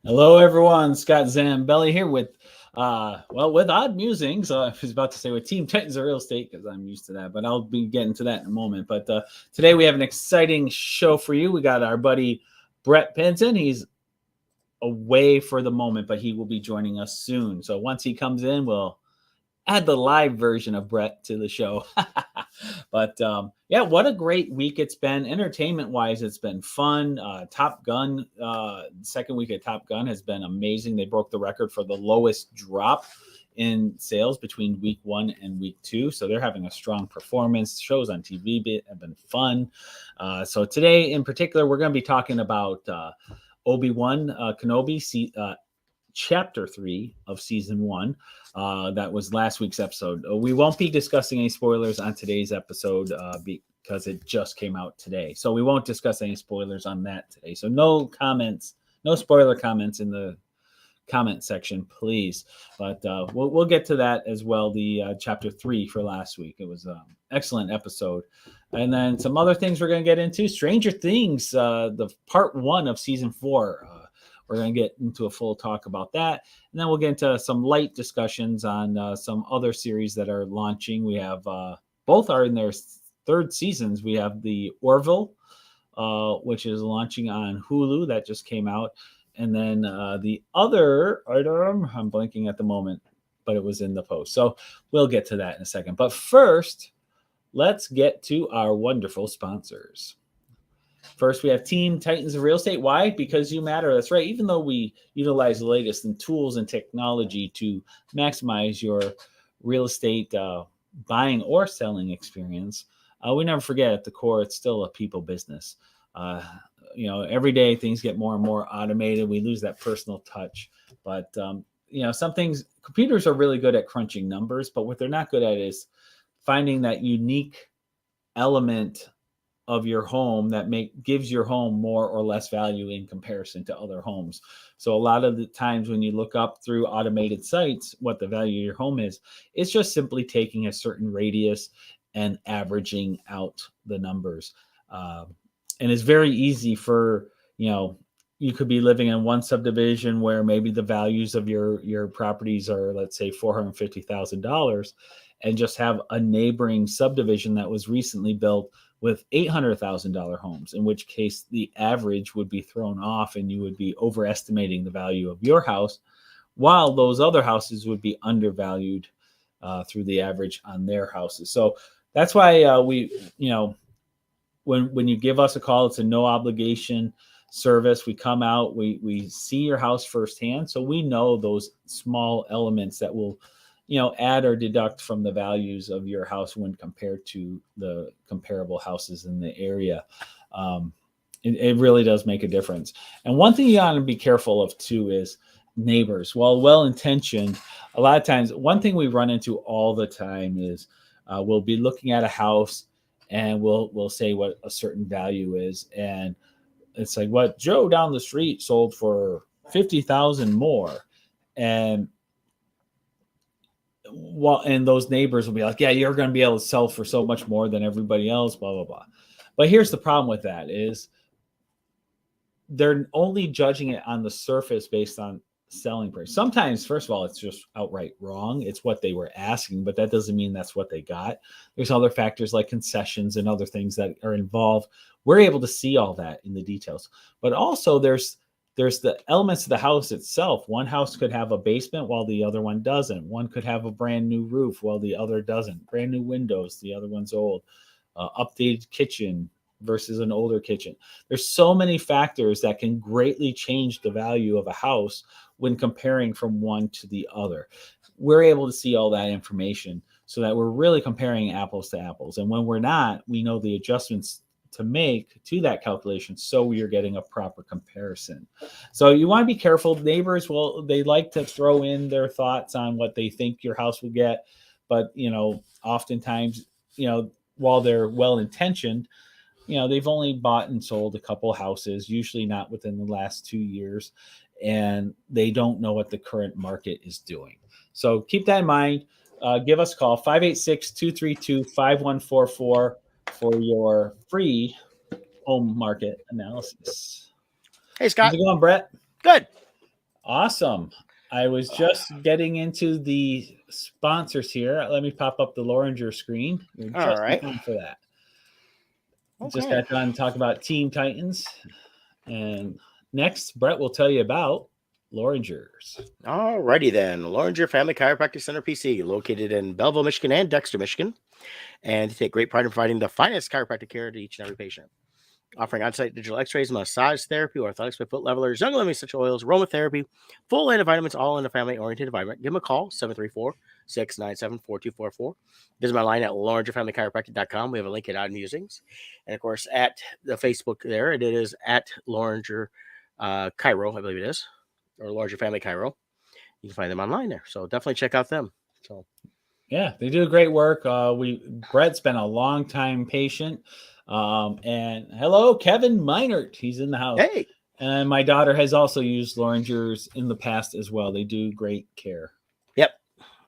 Hello, everyone. Scott Zambelli here with, with Odd Musings. I was about to say with Team Titans of Real Estate because I'm used to that, but I'll be getting to that in a moment. But today we have an exciting show for you. We got our buddy Brett Pinson. He's away for the moment, but he will be joining us soon. So once he comes in, we'll add the live version of Brett to the show. But yeah, what a great week it's been. Entertainment wise, it's been fun. Top Gun, second week of Top Gun has been amazing. They broke the record for the lowest drop in sales between week 1 and week 2. So they're having a strong performance. Shows on TV have been fun. So today in particular, we're going to be talking about Obi-Wan Kenobi, chapter 3 of season 1. That was last week's episode. We won't be discussing any spoilers on today's episode because it just came out today. So we won't discuss any spoilers on that today. So no comments, no spoiler comments in the comment section, please. But we'll get to that as well. The chapter 3 for last week. It was an excellent episode. And then some other things we're going to get into. Stranger Things, the part 1 of season 4. We're going to get into a full talk about that. And then we'll get into some light discussions on some other series that are launching. We have both are in their third seasons. We have the Orville, which is launching on Hulu. That just came out. And then the other item, I'm blanking at the moment, but it was in the post. So we'll get to that in a second. But first, let's get to our wonderful sponsors. First, we have Team Titans of Real Estate. Why? Because you matter. That's right. Even though we utilize the latest in tools and technology to maximize your real estate buying or selling experience, we never forget at the core, it's still a people business. Every day things get more and more automated. We lose that personal touch. But, some things, computers are really good at crunching numbers, but what they're not good at is finding that unique element of your home that gives your home more or less value in comparison to other homes. So a lot of the times when you look up through automated sites what the value of your home is, it's just simply taking a certain radius and averaging out the numbers. And it's very easy for, you could be living in one subdivision where maybe the values of your properties are, let's say, $450,000, and just have a neighboring subdivision that was recently built with $800,000 homes, in which case the average would be thrown off and you would be overestimating the value of your house, while those other houses would be undervalued through the average on their houses. So that's why when you give us a call, it's a no obligation service. We come out, we see your house firsthand, so we know those small elements that will add or deduct from the values of your house when compared to the comparable houses in the area. It really does make a difference. And one thing you got to be careful of too is neighbors. While well-intentioned, a lot of times, one thing we run into all the time is we'll be looking at a house and we'll say what a certain value is. And it's like, what Joe down the street sold for $50,000 more. And those neighbors will be like, yeah, you're going to be able to sell for so much more than everybody else, blah, blah, blah. But here's the problem with that is they're only judging it on the surface based on selling price. Sometimes, first of all, it's just outright wrong. It's what they were asking, but that doesn't mean that's what they got. There's other factors like concessions and other things that are involved. We're able to see all that in the details. But also there's the elements of the house itself. One house could have a basement while the other one doesn't. One could have a brand new roof while the other doesn't. Brand new windows, the other one's old. Updated kitchen versus an older kitchen. There's so many factors that can greatly change the value of a house when comparing from one to the other. We're able to see all that information so that we're really comparing apples to apples. And when we're not, we know the adjustments to make to that calculation so you're getting a proper comparison. So you want to be careful. Neighbors, they like to throw in their thoughts on what they think your house will get, but oftentimes while they're well intentioned, they've only bought and sold a couple houses, usually not within the last 2 years, and they don't know what the current market is doing. So keep that in mind. Give us a call, 586-232-5144 for your free home market analysis. Hey, Scott. How's it going, Brett? Good. Awesome. I was just getting into the sponsors here. Let me pop up the Loringer screen. You're All just in right. time for that. Just Okay. got done talking about Team Titans. And next, Brett will tell you about Loringers. Alrighty then. Loringer Family Chiropractic Center PC, located in Belleville, Michigan and Dexter, Michigan. And they take great pride in providing the finest chiropractic care to each and every patient. Offering on-site digital x-rays, massage therapy, orthotics with foot levelers, young living essential oils, aromatherapy, full line of vitamins, all in a family-oriented environment. Give them a call, 734-697-4244. Visit my line at loringerfamilychiropractic.com. We have a link at Odd Musings. And, of course, at the Facebook there, it is at Loringer Chiro, I believe it is, or Loringer Family Chiro. You can find them online there. So definitely check out them. So Yeah, they do great work. Brett's been a long time patient. And hello, Kevin Meinert. He's in the house. hey. And my daughter has also used Loringers in the past as well. They do great care.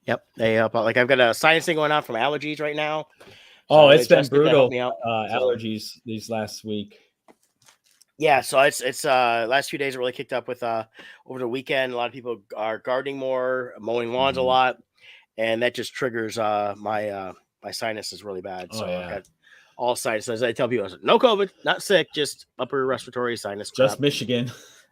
Yep. They help out. Like I've got a sinus thing going on from allergies right now. So it's been brutal. Me out. Allergies these last week. Yeah, so it's last few days are really kicked up with over the weekend. A lot of people are gardening more, mowing lawns a lot, and that just triggers my sinus is really bad. So I've got all sinuses. I tell people, no COVID, not sick, just upper respiratory sinus crap. Just Michigan.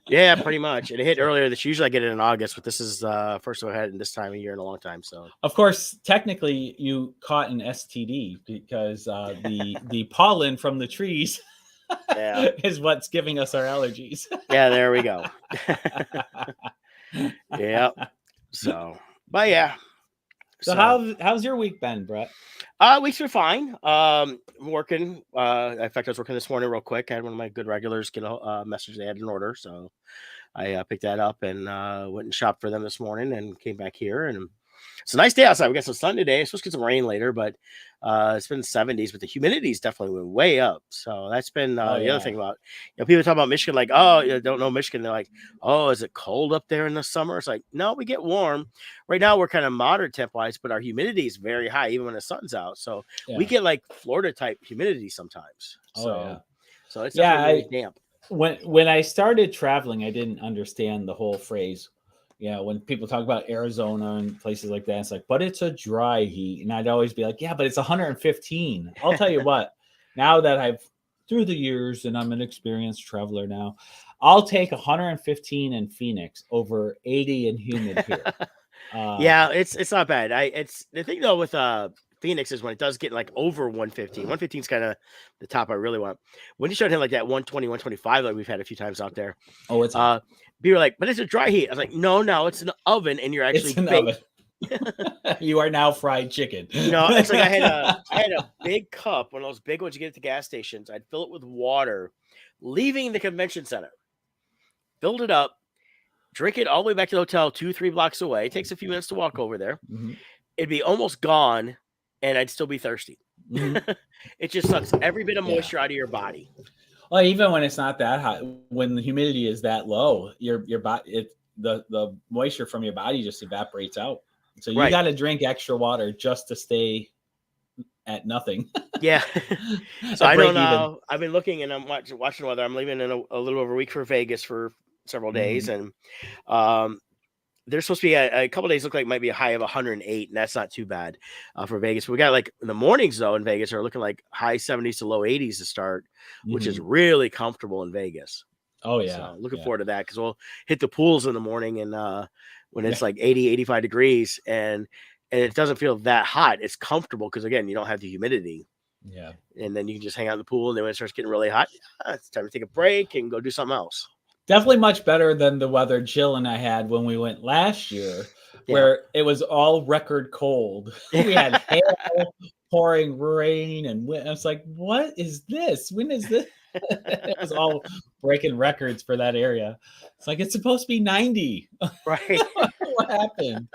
Yeah, pretty much. It hit earlier this. Usually I get it in August, but this is first I've had it in this time of year in a long time. So of course, technically you caught an STD because the pollen from the trees is what's giving us our allergies. Yeah, there we go. Yeah. So, but yeah. So how's your week been, Brett? Weeks are fine. Working. In fact, I was working this morning real quick. I had one of my good regulars get a message they had an order, so I picked that up and went and shopped for them this morning and came back here. And it's a nice day outside. We got some sun today. It's supposed to get some rain later, but it's been 70s. But the humidity's definitely went way up. So that's been the other thing about people talk about Michigan, like, oh, you don't know Michigan. They're like, oh, is it cold up there in the summer? It's like, no, we get warm. Right now we're kind of moderate temp wise, but our humidity is very high even when the sun's out. So we get like Florida type humidity sometimes. So it's definitely really damp. When I started traveling, I didn't understand the whole phrase. Yeah, when people talk about Arizona and places like that, it's like, but it's a dry heat. And I'd always be like, yeah, but it's 115. I'll tell you what, now that I've through the years and I'm an experienced traveler now, I'll take 115 in Phoenix over 80 and humid here. Yeah, it's not bad. It's the thing though with Phoenix is when it does get like over 115. 115 is kind of the top I really want. When you start hitting like that 120, 125, like we've had a few times out there. Oh, it's people are like, but it's a dry heat. I was like, no, it's an oven, and you're actually baked. You are now fried chicken. No, it's like I had a big cup, one of those big ones you get at the gas stations. I'd fill it with water, leaving the convention center, filled it up, drink it all the way back to the hotel 2-3 blocks away. It takes a few minutes to walk over there. Mm-hmm. It'd be almost gone, and I'd still be thirsty. Mm-hmm. It just sucks every bit of moisture out of your body. Well, even when it's not that hot, when the humidity is that low, your body, the moisture from your body just evaporates out. So you got to drink extra water just to stay at nothing. Yeah. So I don't know. I've been looking and I'm watching the weather. I'm leaving in a little over a week for Vegas for several days, and there's supposed to be a couple of days look like it might be a high of 108, and that's not too bad for Vegas. But we got like the mornings though in Vegas are looking like high 70s to low 80s to start, which is really comfortable in Vegas. Oh yeah. So looking forward to that because we'll hit the pools in the morning and when it's like 80, 85 degrees and it doesn't feel that hot. It's comfortable because again, you don't have the humidity. Yeah. And then you can just hang out in the pool, and then when it starts getting really hot, it's time to take a break and go do something else. Definitely much better than the weather Jill and I had when we went last year, where it was all record cold. We had hail, pouring rain, and wind. I was like, what is this? When is this? It was all breaking records for that area. It's like, it's supposed to be 90. Right. What happened?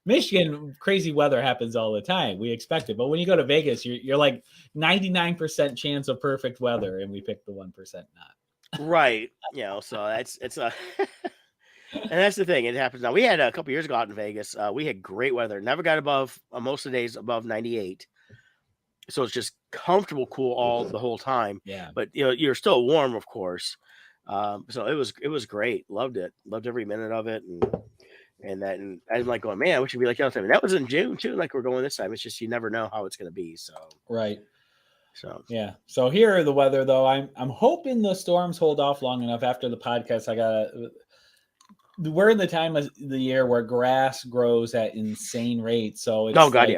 Michigan, crazy weather happens all the time. We expect it. But when you go to Vegas, you're like 99% chance of perfect weather, and we picked the 1% not. Right. So it's a and that's the thing. It happens now. We had a couple years ago out in Vegas. We had great weather. Never got above most of the days above 98. So it's just comfortable, cool the whole time. Yeah. But you're still warm, of course. So it was great. Loved it. Loved every minute of it. And I'm like going, man, I wish it'd be like the other time. And that was in June too. Like we're going this time. It's just you never know how it's going to be. Right. So Yeah. So here are the weather though. I'm hoping the storms hold off long enough after the podcast. We're in the time of the year where grass grows at insane rates. So it's oh god,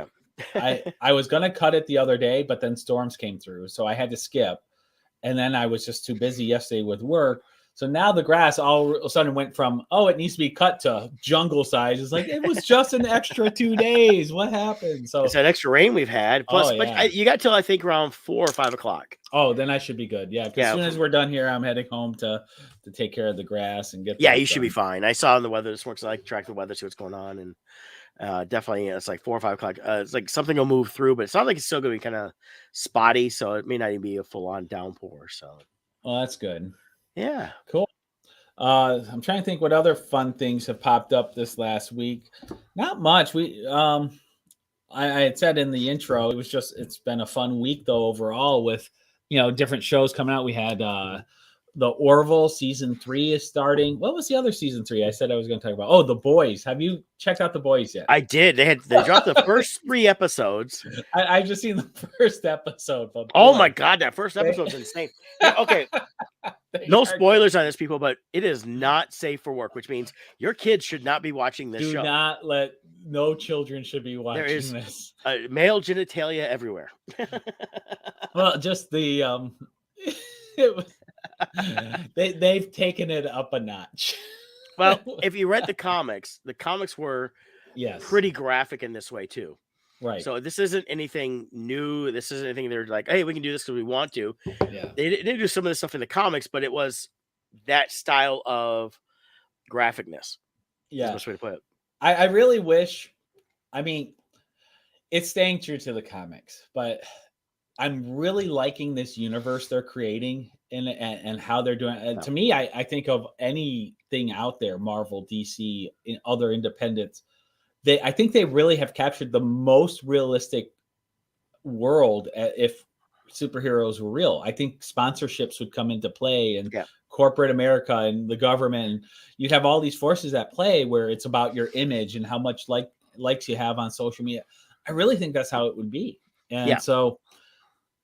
like yeah. I was gonna cut it the other day, but then storms came through. So I had to skip. And then I was just too busy yesterday with work. So now the grass all of a sudden went from, oh, it needs to be cut to jungle size. It's like, it was just an extra 2 days. What happened? So it's that extra rain we've had. Plus, oh, yeah. but you got till I think around 4 or 5 o'clock. Oh, then I should be good. Yeah. Because as soon as we're done here, I'm heading home to take care of the grass and get yeah, you should be fine. I saw in the weather this morning, so I track the weather, see what's going on. And definitely it's like 4 or 5 o'clock. It's like something will move through, but it's not like it's still going to be kind of spotty. So it may not even be a full on downpour. So, well, that's good. Yeah. Cool. I'm trying to think what other fun things have popped up this last week. Not much. I had said in the intro, it's been a fun week though overall with, different shows coming out. We had the Orville season 3 is starting. What was the other season 3 I said I was going to talk about? Oh, The Boys. Have you checked out The Boys yet? I did. They dropped the first 3 episodes. I just seen the first episode. But oh my god, that first episode's insane. Okay. No spoilers on this, people, but it is not safe for work, which means your kids should not be watching this show. No children should be watching this. Male genitalia everywhere. Well, just the they've taken it up a notch. Well, if you read the comics were pretty graphic in this way too. Right. So this isn't anything new. This isn't anything they're like, hey, we can do this because we want to. Yeah. They did do some of the stuff in the comics, but it was that style of graphicness. Yeah. That's the best way to put it. I really wish, I mean, it's staying true to the comics, but I'm really liking this universe they're creating and how they're doing it. To me, I think of anything out there, Marvel, DC, other independents, I think they really have captured the most realistic world if superheroes were real. I think sponsorships would come into play and corporate America and the government. You'd have all these forces at play where it's about your image and how much likes you have on social media. I really think that's how it would be. And so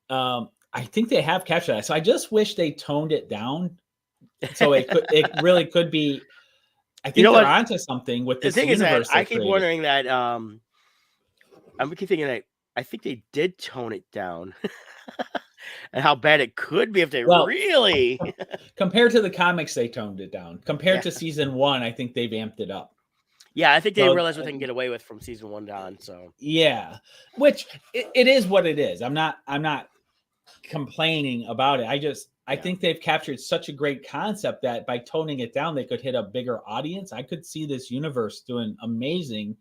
I think they have captured that. So I just wish they toned it down. So it really could be. I think they're onto something with this universe. I keep wondering that. I'm keep thinking that I think they did tone it down, and how bad it could be if they really. Compared to the comics, they toned it down. Compared to season 1, I think they've amped it up. Yeah, I think they realize what they can get away with from season 1 down. So yeah, which it is what it is. I'm not complaining about it. I think they've captured such a great concept that by toning it down, they could hit a bigger audience. I could see this universe doing amazing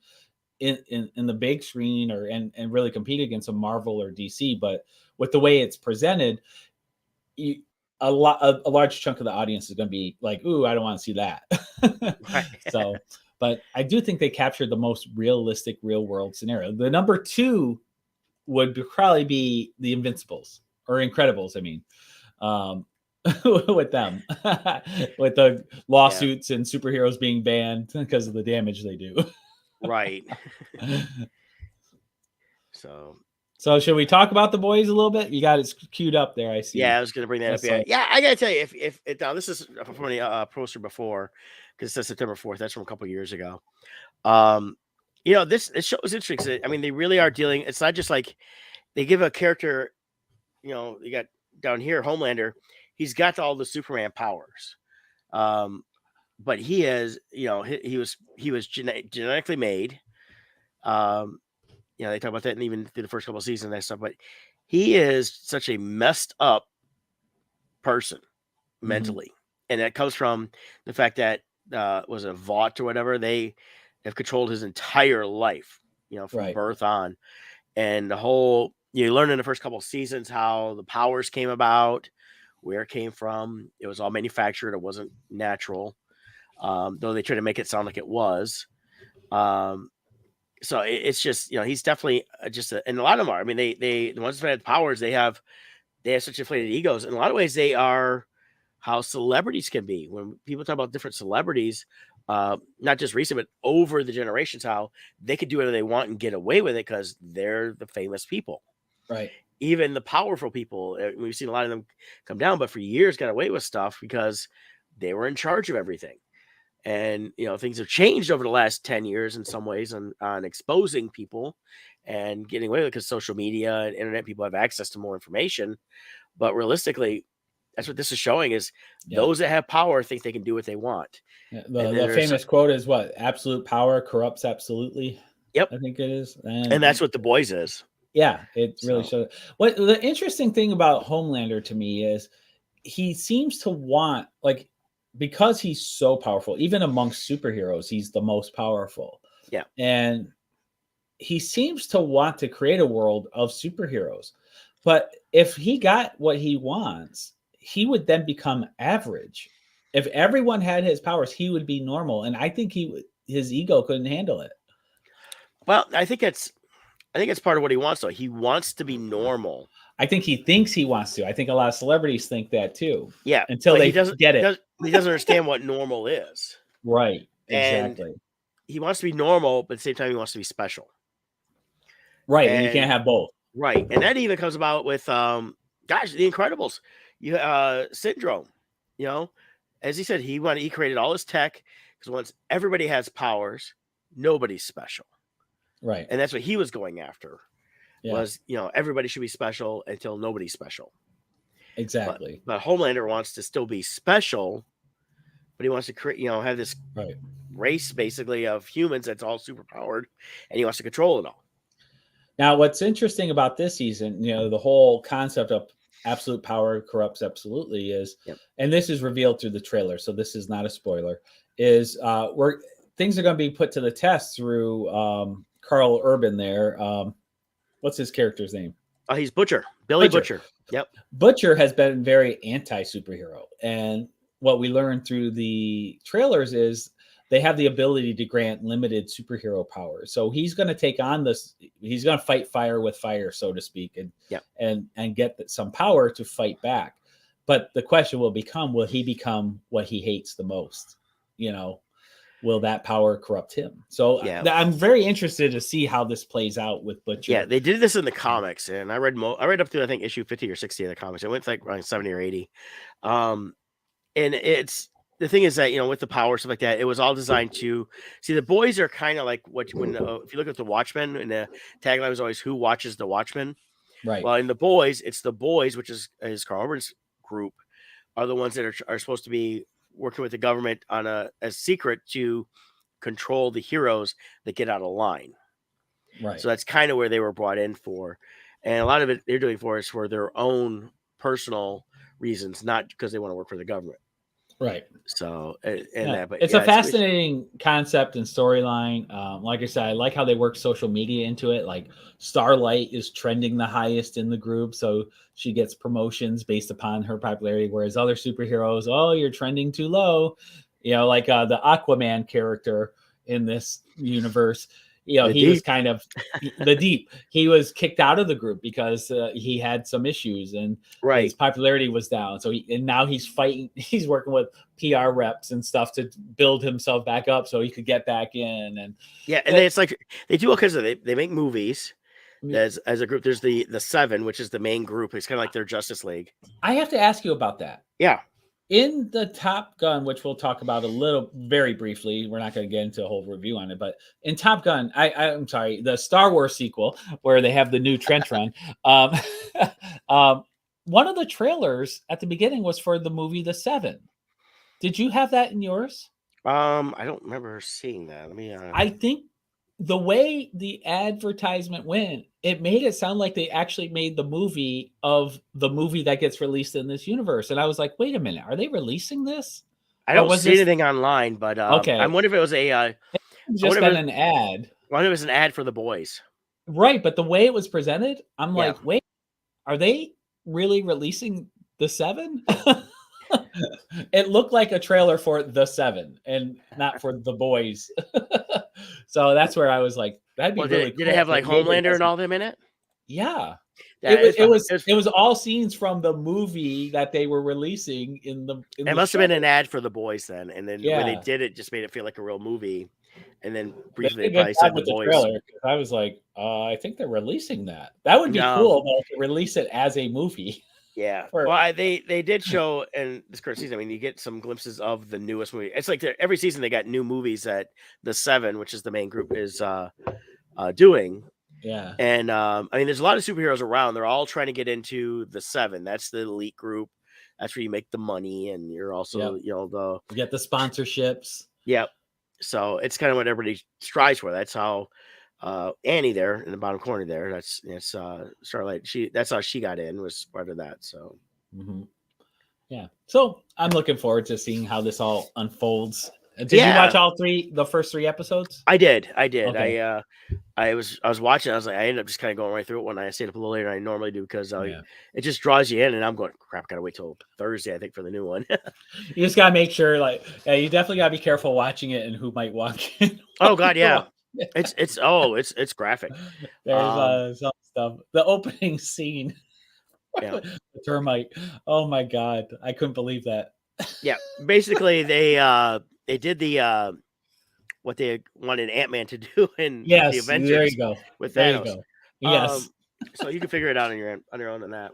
in the big screen and really compete against a Marvel or DC. But with the way it's presented, a large chunk of the audience is going to be like, "Ooh, I don't want to see that." So, but I do think they captured the most realistic, real world scenario. The number 2 would probably be the Invincibles or Incredibles. I mean. With them, with the lawsuits and superheroes being banned because of the damage they do. Right. So should we talk about The Boys a little bit? You got it queued up there. I see. Yeah, I was going to bring that up. Yeah, I got to tell you, if now this is from a poster before, because it says September 4th. That's from a couple years ago. This show is interesting. I mean, they really are dealing. It's not just like they give a character. You got down here, Homelander. He's got all the Superman powers, but he is. He was genetically made. They talk about that, and even through the first couple of seasons and that stuff. But he is such a messed up person mentally, and that comes from the fact that was a Vought or whatever. They have controlled his entire life, from birth on, and the whole. You learn in the first couple of seasons how the powers came about, where it came from. It was all manufactured. It wasn't natural, though they try to make it sound like it was. So it's just, he's definitely and a lot of them are. I mean, the ones that have powers, they have such inflated egos. In a lot of ways, they are how celebrities can be. When people talk about different celebrities, not just recent, but over the generations, how they could do whatever they want and get away with it because they're the famous people. Right. Even the powerful people, we've seen a lot of them come down, but for years got away with stuff because they were in charge of everything. And things have changed over the last 10 years in some ways on exposing people and getting away with it because social media and internet, people have access to more information. But realistically, that's what this is showing is those that have power think they can do what they want. Yeah, the famous quote is what? Absolute power corrupts absolutely. Yep. I think it is. And that's what The Boys is. Yeah, it really shows. What the interesting thing about Homelander to me is he seems to want, like, because he's so powerful, even amongst superheroes, he's the most powerful. Yeah. And he seems to want to create a world of superheroes. But if he got what he wants, he would then become average. If everyone had his powers, he would be normal. And I think his ego couldn't handle it. Well, I think it's part of what he wants, though. He wants to be normal. I think he thinks he wants to. I think a lot of celebrities think that too. Yeah. Until they get it. He doesn't understand what normal is. Right. Exactly. And he wants to be normal, but at the same time, he wants to be special. Right. And you can't have both. Right. And that even comes about with, The Incredibles. Syndrome. As he said, he created all his tech because once everybody has powers, nobody's special. Right. And that's what he was going after. Was everybody should be special until nobody's special. Exactly. But Homelander wants to still be special, but he wants to create, have this race basically of humans that's all super powered, and he wants to control it all. Now, what's interesting about this season, the whole concept of absolute power corrupts absolutely is, and this is revealed through the trailer, so this is not a spoiler, is things are going to be put to the test through Carl Urban there. What's his character's name? He's Butcher. Billy Butcher. Yep. Butcher has been very anti-superhero. And what we learned through the trailers is they have the ability to grant limited superhero powers. So he's going to take on this. He's going to fight fire with fire, so to speak, and get some power to fight back. But the question will he become what he hates the most? Will that power corrupt him? So I'm very interested to see how this plays out with Butcher. Yeah, they did this in the comics, and I read up to I think issue 50 or 60 of the comics. It went like around 70 or 80. And it's the thing is that with the power stuff like that, it was all designed to see the boys are kind of like if you look at the Watchmen, and the tagline was always "Who watches the Watchmen?" Right. Well, in the boys, it's the boys, which is Carl Urban's group, are the ones that are supposed to be working with the government on a secret to control the heroes that get out of line. Right. So that's kind of where they were brought in for. And a lot of it they're doing for is for their own personal reasons, not because they want to work for the government. Right. So, but it's a fascinating concept and storyline. Like I said, I like how they work social media into it. Like Starlight is trending the highest in the group, so she gets promotions based upon her popularity. Whereas other superheroes, you're trending too low. Like the Aquaman character in this universe. Was kind of the Deep. He was kicked out of the group because he had some issues and his popularity was down. So now he's fighting. He's working with PR reps and stuff to build himself back up so he could get back in. And it's like they do all kinds of. They make movies as a group. There's the Seven, which is the main group. It's kind of like their Justice League. I have to ask you about that. Yeah. In the Top Gun, which we'll talk about very briefly, we're not going to get into a whole review on it, but in Top Gun, I'm sorry, the Star Wars sequel where they have the new trench run, one of the trailers at the beginning was for the movie The Seven. Did you have that in yours? I don't remember seeing that. Let me. I think the way the advertisement went, it made it sound like they actually made the movie of the movie that gets released in this universe. And I was like, wait a minute, are they releasing this? I don't see anything online, but okay. I wonder if it was an ad. I wonder if it was an ad for the boys. Right, but the way it was presented, I'm like, wait, are they really releasing The Seven? It looked like a trailer for The Seven and not for The Boys. So that's where I was like, that'd be really cool. Did it have like Homelander and all them in it? Yeah. Yeah, it's fun. It was all scenes from the movie that they were releasing in the It must have been an ad for The Boys then, and then the way they Yeah. did it just made it feel like a real movie. And then They briefly, did they a good probably job said The with the Boys. trailer. I was like, I think they're releasing that. That would be No, cool though, to release it as a movie. yeah. For Well, they did show in this current season. I mean, you get some glimpses of the newest movie. It's like every season they got new movies that the Seven, which is the main group, is doing. yeah. And I mean, there's a lot of superheroes around. They're all trying to get into the Seven. That's the elite group. That's where you make the money, and you're also, Yep. you know, the You get the sponsorships. yeah. So it's kind of what everybody strives for. That's how Annie there in the bottom corner there. That's Starlight. That's how she got in, was part of that. So hmm Yeah. So I'm looking forward to seeing how this all unfolds. Did you yeah, watch the first 3 episodes? I did. I did. Okay. I was watching. I was like, I ended up just kind of going right through it one night. I stayed up a little later than I normally do because Yeah. it just draws you in. And I'm going, crap, gotta wait till Thursday, I think, for the new one. You just gotta make sure, like, you definitely gotta be careful watching it and who might walk in. Oh God, yeah. It's graphic. There's some stuff. The opening scene, Yeah. the termite. Oh my god, I couldn't believe that. Yeah. Basically, they did the what they wanted Ant-Man to do in the Yes, Avengers there you go. with There you Thanos. go. Yes. So you can figure it out on your own on that.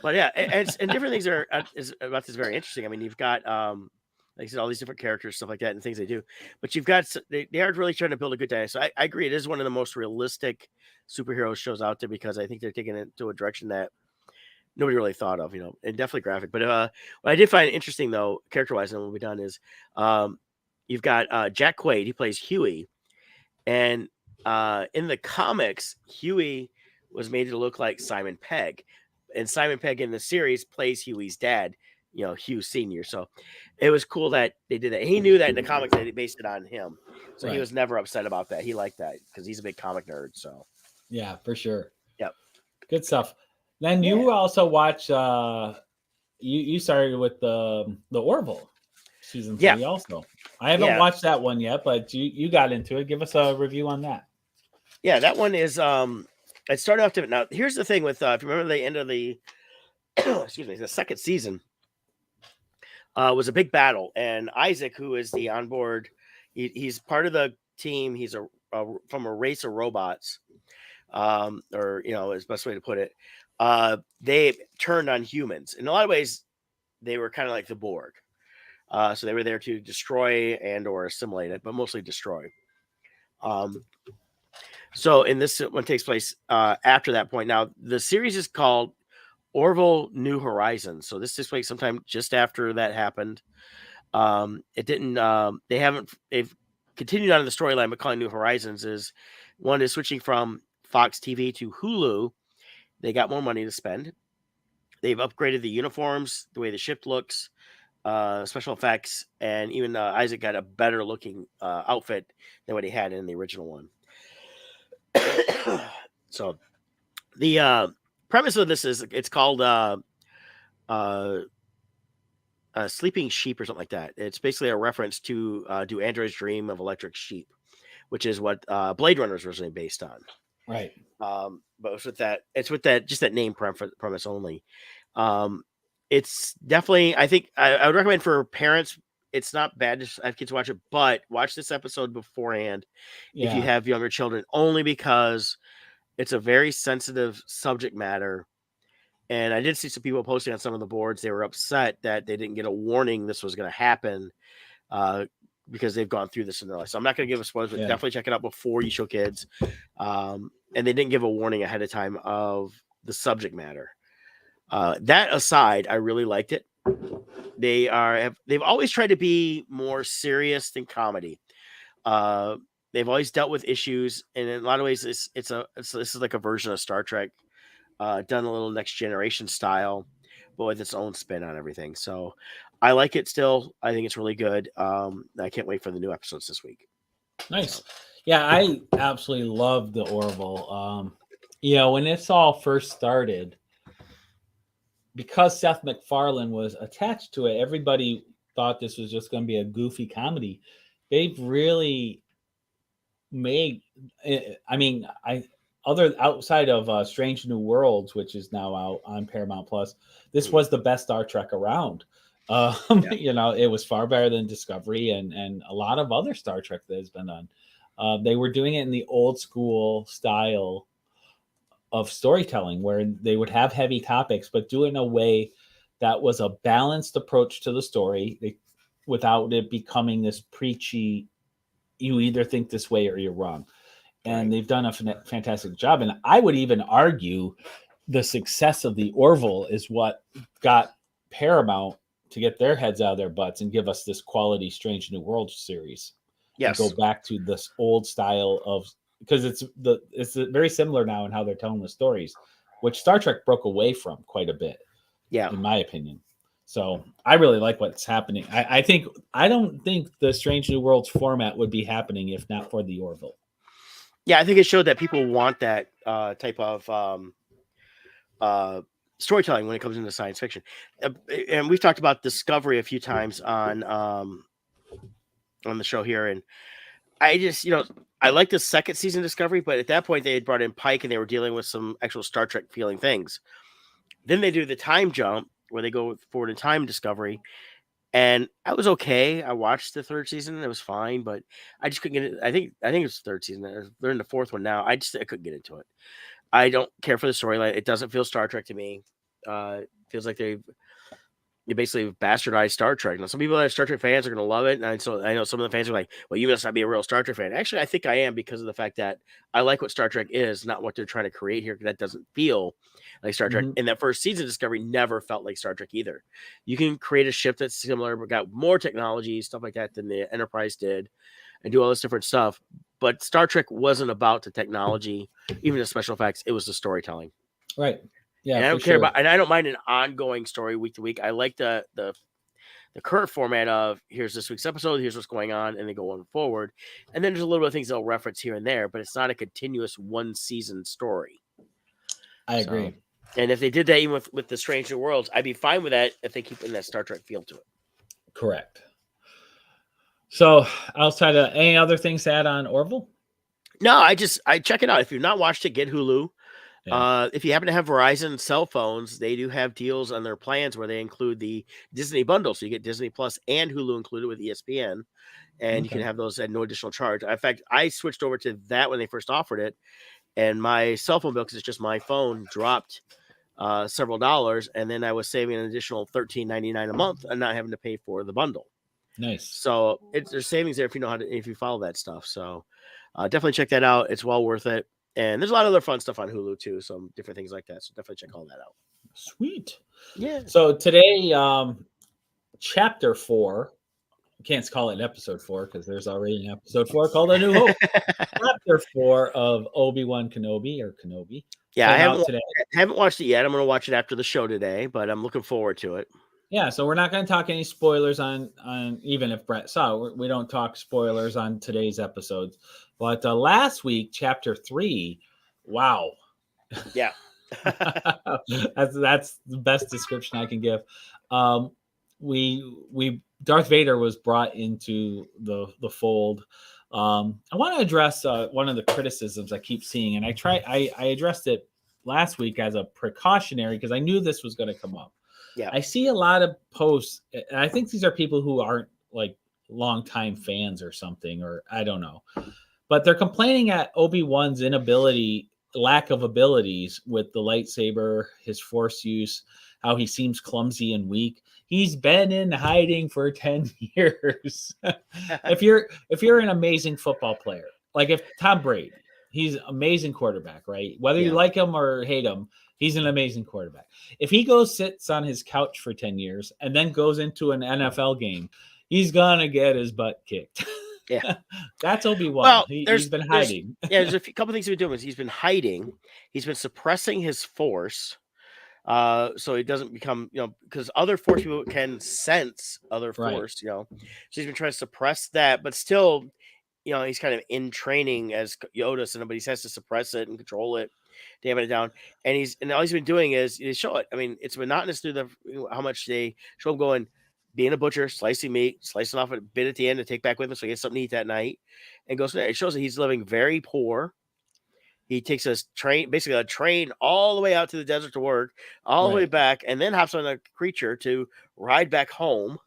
But yeah, and different things is about this very interesting. I mean, you've got like I said, all these different characters, stuff like that, and things they do. But you've got they are really trying to build a good dynamic. So I agree, it is one of the most realistic superhero shows out there because I think they're taking it to a direction that nobody really thought of, you know, and definitely graphic. But what I did find interesting though, character wise, and what we've done is you've got Jack Quaid, he plays Huey, and in the comics, Huey was made to look like Simon Pegg, and Simon Pegg in the series plays Huey's dad, you know, Hugh Senior. So it was cool that they did that. He knew that in the comics they based it on him, so he was never upset about that. He liked that because he's a big comic nerd. So Yeah, for sure. Yep. Good stuff. Then you also watch. You started with the Orville season 3 also. I haven't watched that one yet, but you got into it. Give us a review on that. Yeah, that one is it started off different. Now, here's the thing with if you remember the end of the excuse me, the second season was a big battle, and Isaac, who is the onboard, he's part of the team. He's from a race of robots, or you know, is the best way to put it. They turned on humans. In a lot of ways, they were kind of like the Borg. So they were there to destroy and or assimilate it, but mostly destroy. So in this one takes place after that point. Now the series is called Orville New Horizons. So this takes place sometime just after that happened. It didn't. They've continued on in the storyline, but calling New Horizons is one is switching from Fox TV to Hulu. They got more money to spend. They've upgraded the uniforms, the way the ship looks, special effects, and even Isaac got a better looking outfit than what he had in the original one. So the premise of this is it's called Sleeping Sheep or something like that. It's basically a reference to Do Androids Dream of Electric Sheep, which is what Blade Runner is originally based on. Right. But it's with that just that name premise only. It's definitely, I think I would recommend for parents. It's not bad to have kids watch it, but watch this episode beforehand if you have younger children, only because it's a very sensitive subject matter. And I did see some people posting on some of the boards. They were upset that they didn't get a warning this was going to happen because they've gone through this in their life. So I'm not going to give a spoiler, but definitely check it out before you show kids. And they didn't give a warning ahead of time of the subject matter. That aside, I really liked it. They've always tried to be more serious than comedy. They've always dealt with issues, and in a lot of ways, this is like a version of Star Trek, done a little Next Generation style, but with its own spin on everything. So I like it still. I think it's really good. I can't wait for the new episodes this week. Nice. Yeah, I absolutely love the Orville. When this all first started, because Seth MacFarlane was attached to it, everybody thought this was just going to be a goofy comedy. They've really made, I other outside of Strange New Worlds, which is now out on Paramount Plus, this was the best Star Trek around. Yeah. It was far better than Discovery and a lot of other Star Trek that has been done. They were doing it in the old school style of storytelling, where they would have heavy topics, but do it in a way that was a balanced approach to the story, without it becoming this preachy. You either think this way or you're wrong, and Right. they've done a fantastic job. And I would even argue the success of the Orville is what got Paramount to get their heads out of their butts and give us this quality Strange New World series, and go Yes. back to this old style of, because it's very similar now in how they're telling the stories, which Star Trek broke away from quite a bit, Yeah. in my opinion. So I really like what's happening. I don't think the Strange New Worlds format would be happening if not for the Orville. Yeah, I think it showed that people want that type of storytelling when it comes into science fiction. And we've talked about Discovery a few times on the show here, and I just, I like the second season of Discovery, but at that point they had brought in Pike and they were dealing with some actual Star Trek feeling things. Then they do the time jump where they go forward in time Discovery, and I was okay. I watched the third season; it was fine, but I just couldn't get it. I think it's the third season. They're in the fourth one now. I couldn't get into it. I don't care for the storyline. It doesn't feel Star Trek to me. It feels like you basically bastardized Star Trek. Now, some people that are Star Trek fans are going to love it, and I know some of the fans are like, "Well, you must not be a real Star Trek fan." Actually, I think I am, because of the fact that I like what Star Trek is, not what they're trying to create here. Because that doesn't feel like Star Trek. Mhm. And that first season of Discovery never felt like Star Trek either. You can create a ship that's similar, but got more technology, stuff like that, than the Enterprise did, and do all this different stuff. But Star Trek wasn't about the technology, even the special effects. It was the storytelling. Right. Yeah, And I for don't care sure. about, and I don't mind an ongoing story week to week. I like the current format of, here's this week's episode, here's what's going on, and they go on forward. And then there's a little bit of things they'll reference here and there, but it's not a continuous one season story. I agree. And if they did that even with the Strange New Worlds, I'd be fine with that if they keep in that Star Trek feel to it. Correct. So outside of any other things to add on Orville? No, I check it out. If you've not watched it, get Hulu. Yeah. If you happen to have Verizon cell phones, they do have deals on their plans where they include the Disney bundle. So you get Disney Plus and Hulu included with ESPN, and you can have those at no additional charge. In fact, I switched over to that when they first offered it, and my cell phone bill, because it's just my phone, dropped several dollars, and then I was saving an additional $13.99 a month and not having to pay for the bundle. Nice. So there's savings there if you know if you follow that stuff. So definitely check that out. It's well worth it. And there's a lot of other fun stuff on Hulu too, some different things like that. So definitely check all that out. Sweet. Yeah. So today, chapter 4, I can't call it episode 4 because there's already an episode 4 called A New Hope. Chapter 4 of Obi-Wan Kenobi, or Kenobi. Yeah, I haven't watched it yet. I'm going to watch it after the show today, but I'm looking forward to it. Yeah, so we're not going to talk any spoilers on even if Brett saw. We don't talk spoilers on today's episodes. But last week, chapter 3, wow. Yeah. that's the best description I can give. We Darth Vader was brought into the fold. I want to address one of the criticisms I keep seeing, and I addressed it last week as a precautionary because I knew this was going to come up. Yeah. I see a lot of posts, and I think these are people who aren't like longtime fans or something, or I don't know, but they're complaining at Obi-Wan's lack of abilities with the lightsaber, his force use, how he seems clumsy and weak. He's been in hiding for 10 years. If you're an amazing football player, like if Tom Brady, he's an amazing quarterback, right? Whether you like him or hate him, he's an amazing quarterback. If he sits on his couch for 10 years and then goes into an NFL game, he's going to get his butt kicked. Yeah. That's Obi-Wan. Well, he's been hiding. There's a couple things he's been doing. He's been hiding. He's been suppressing his force. So he doesn't become, because other force people can sense other force, So he's been trying to suppress that, but still, he's kind of in training as Yoda, so nobody has to suppress it and control it, damn it down. And all he's been doing is show it. I mean, it's monotonous through how much they show him going, being a butcher, slicing meat, slicing off a bit at the end to take back with him so he has something to eat that night, and goes from there. It shows that he's living very poor, He takes basically a train all the way out to the desert to work, all the way Right. back, and then hops on a creature to ride back home.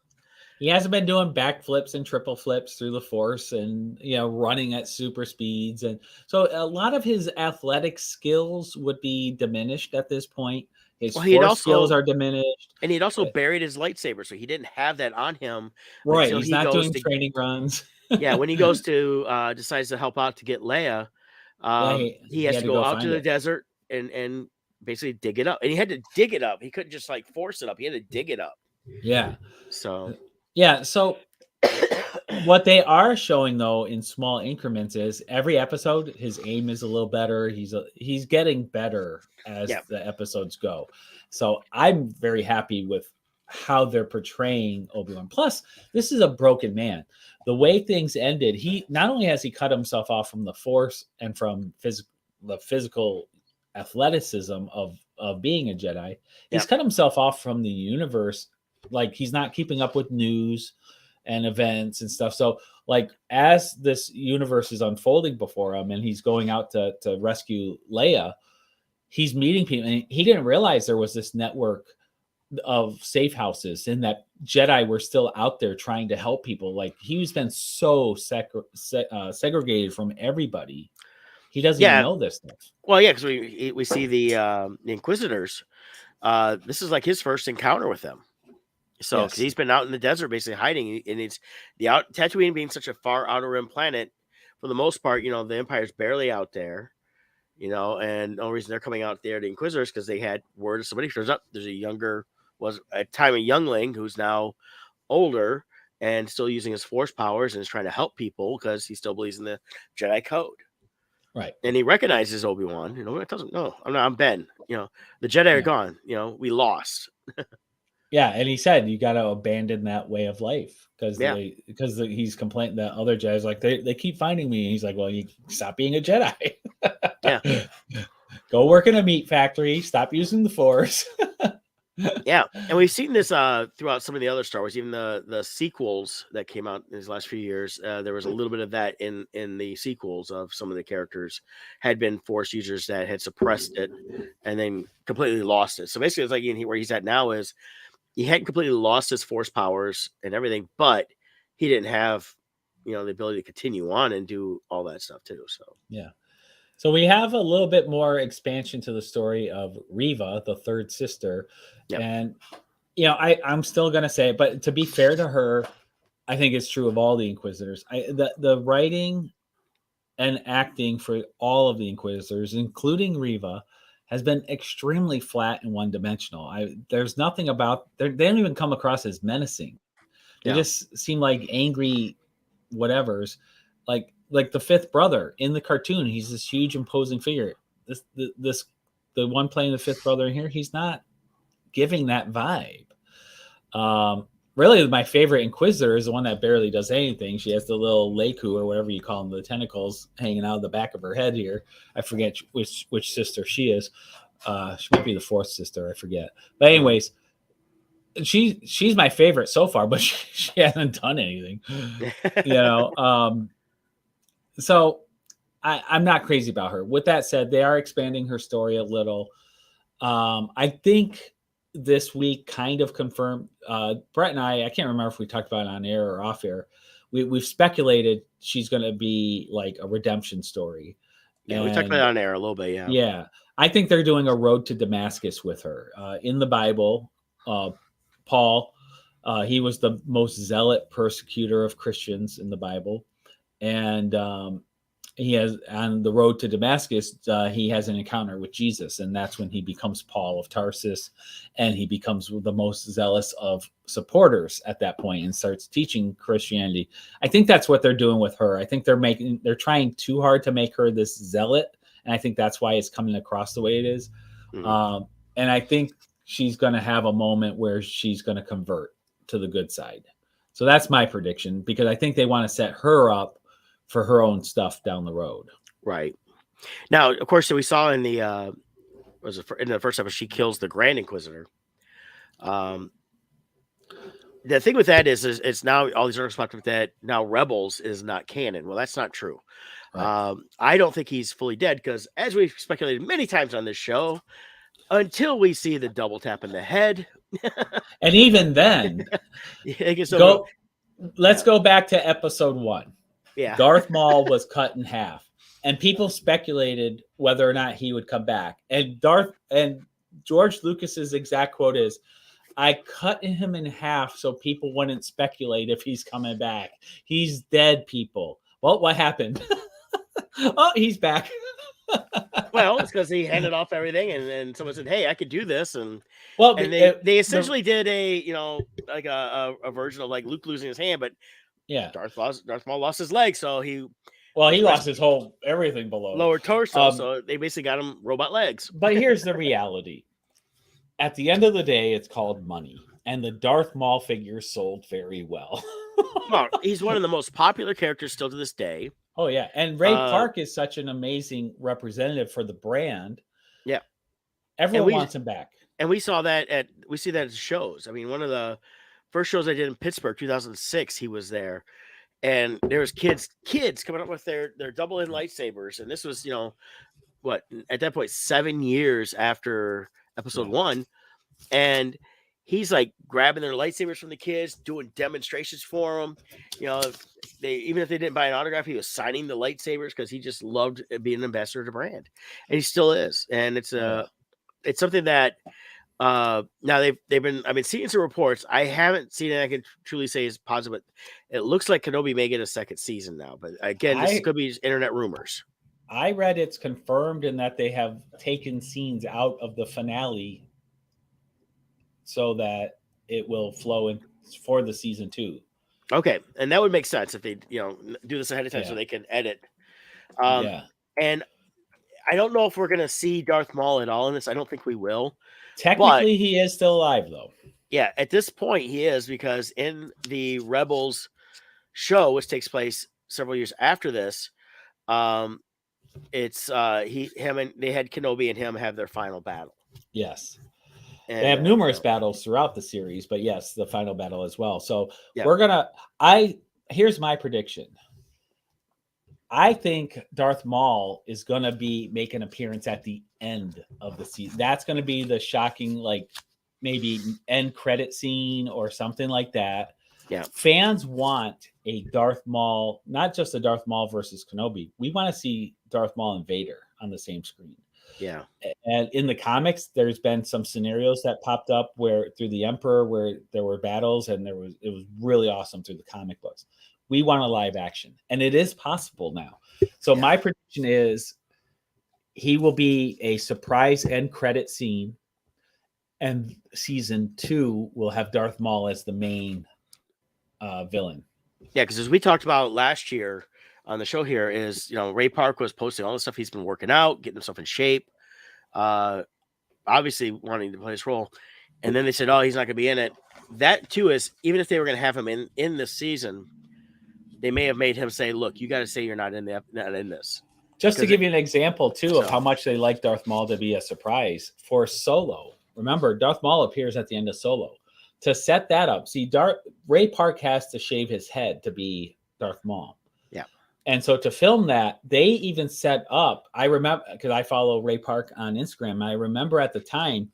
He hasn't been doing backflips and triple flips through the force and, running at super speeds. And so a lot of his athletic skills would be diminished at this point. His Well, he'd force skills also are diminished. and he'd also buried his lightsaber, so he didn't have that on him Right. until He's he not goes doing to training runs. yeah, when he goes to decides to help out to get Leia. Yeah, He he has had to to go go out to find the it. desert and basically dig it up, and he had to dig it up. He couldn't just like force it up. He had to dig it up. Yeah. So Yeah. So what they are showing though in small increments is every episode his aim is a little better. He's getting better as yeah, the episodes go. So I'm very happy with how they're portraying Obi-Wan. Plus, this is a broken man. The way things ended, he not only has he cut himself off from the force and from the physical athleticism of being a Jedi, yeah, he's cut himself off from the universe. Like he's not keeping up with news and events and stuff. So like as this universe is unfolding before him and he's going out to rescue Leia, he's meeting people and he didn't realize there was this network of safe houses and that Jedi were still out there trying to help people. Like he's been so segregated from everybody. He doesn't even yeah. know this stuff. Well, yeah, because we see the Inquisitors. This is like his first encounter with them. So, because Yes. he's been out in the desert basically hiding, and it's Tatooine being such a far outer rim planet. For the most part, the Empire's barely out there. And the only reason they're coming out there, the Inquisitors, because they had word of somebody turns up. There's was at time a youngling who's now older and still using his force powers and is trying to help people because he still believes in the Jedi code. Right. And he recognizes Obi-Wan. It doesn't. No, I'm Ben. The Jedi are gone. We lost. Yeah, and he said you got to abandon that way of life because Yeah. he's complaining that other Jedi's like they keep finding me, and he's like, well, you stop being a Jedi. Yeah. Go work in a meat factory. Stop using the Force. Yeah, and we've seen this throughout some of the other Star Wars, even the sequels that came out in these last few years. There was a little bit of that in the sequels of some of the characters had been Force users that had suppressed it and then completely lost it. So basically, it's like where he's at now is he hadn't completely lost his Force powers and everything, but he didn't have the ability to continue on and do all that stuff too. So Yeah. So we have a little bit more expansion to the story of Riva, the third sister, Yep. and I'm still gonna say it, but to be fair to her, I think it's true of all the Inquisitors. The writing and acting for all of the Inquisitors, including Riva, has been extremely flat and one-dimensional. There's nothing about they don't even come across as menacing. They just seem like angry whatevers. Like the fifth brother in the cartoon, he's this huge imposing figure. The one playing the fifth brother in here, he's not giving that vibe. Really, my favorite Inquisitor is the one that barely does anything. She has the little Leku or whatever you call them, the tentacles hanging out of the back of her head here. I forget which sister she is. She might be the fourth sister. I forget. But anyways, she's my favorite so far, but she hasn't done anything. So I'm not crazy about her. With that said, they are expanding her story a little. I think this week kind of confirmed Brett and I can't remember if we talked about it on air or off air. We've speculated she's going to be like a redemption story. Yeah, we talked about it on air a little bit. Yeah. I think they're doing a road to Damascus with her. In the Bible, Paul, he was the most zealot persecutor of Christians in the Bible. And he has on the road to Damascus, he has an encounter with Jesus, and that's when he becomes Paul of Tarsus, and he becomes the most zealous of supporters at that point and starts teaching Christianity. I think that's what they're doing with her. I think they're trying too hard to make her this zealot, and I think that's why it's coming across the way it is. Mm-hmm. And I think she's going to have a moment where she's going to convert to the good side. So that's my prediction, because I think they want to set her up for her own stuff down the road. Right. Now, of course, so we saw in the in the first episode, she kills the Grand Inquisitor. The thing with that is it's now all these articles talk about that now Rebels is not canon. Well, that's not true. Right. I don't think he's fully dead because, as we've speculated many times on this show, until we see the double tap in the head, And even then, I guess go. Let's Yeah. go back to episode 1. yeah, Darth Maul was cut in half, and people speculated whether or not he would come back. And George Lucas's exact quote is, "I cut him in half so people wouldn't speculate if he's coming back. He's dead, people." Well, what happened? Oh, he's back. well, it's because he handed off everything, and then someone said, "Hey, I could do this," and Well, they essentially did a like a version of like Luke losing his hand, but yeah. Darth Maul lost his leg, so he Lost his whole everything below lower torso, so they basically got him robot legs. But here's the reality. At the end of the day, it's called money. And the Darth Maul figure sold very well. Well, he's one of the most popular characters still to this day. Oh, yeah. And Ray Park is such an amazing representative for the brand. Yeah. Everyone wants him back. And we see that at shows. I mean, one of the first shows I did in Pittsburgh, 2006, he was there. And there was kids coming up with their double-in lightsabers. And this was, what, at that point, 7 years after episode 1. And he's like grabbing their lightsabers from the kids, doing demonstrations for them. Even if they didn't buy an autograph, he was signing the lightsabers because he just loved being an ambassador to brand, and he still is. And it's something that now I've been seeing some reports. I haven't seen it. I can truly say is positive. But it looks like Kenobi may get a second season now. But again, this could be internet rumors. I read it's confirmed in that they have taken scenes out of the finale so that it will flow in for the season 2. Okay, and that would make sense if they, do this ahead of time so they can edit. And I don't know if we're gonna see Darth Maul at all in this. I don't think we will. Technically, he is still alive, though. Yeah, at this point, he is, because in the Rebels show, which takes place several years after this, it's they had Kenobi and him have their final battle. Yes. And they have numerous battles throughout the series, but yes, the final battle as well. So here's my prediction. I think Darth Maul is going to make an appearance at the end of the season. That's going to be the shocking, like maybe end credit scene or something like that. Yeah. Fans want a Darth Maul, not just a Darth Maul versus Kenobi. We want to see Darth Maul and Vader on the same screen. Yeah. And in the comics, there's been some scenarios that popped up where through the Emperor where there were battles, and it was really awesome through the comic books. We want a live action, and it is possible now. So my prediction is he will be a surprise end credit scene, and season 2 will have Darth Maul as the main villain. Yeah, because as we talked about last year on the show here is, Ray Park was posting all the stuff he's been working out, getting himself in shape, obviously wanting to play his role. And then they said, oh, he's not going to be in it. That too is, even if they were going to have him in this season, they may have made him say, look, you got to say you're not in this. Just to give you an example too of how much they like Darth Maul to be a surprise for Solo. Remember, Darth Maul appears at the end of Solo. To set that up, see, Ray Park has to shave his head to be Darth Maul. Yeah. And so to film that, they even set up, I remember, because I follow Ray Park on Instagram, I remember at the time,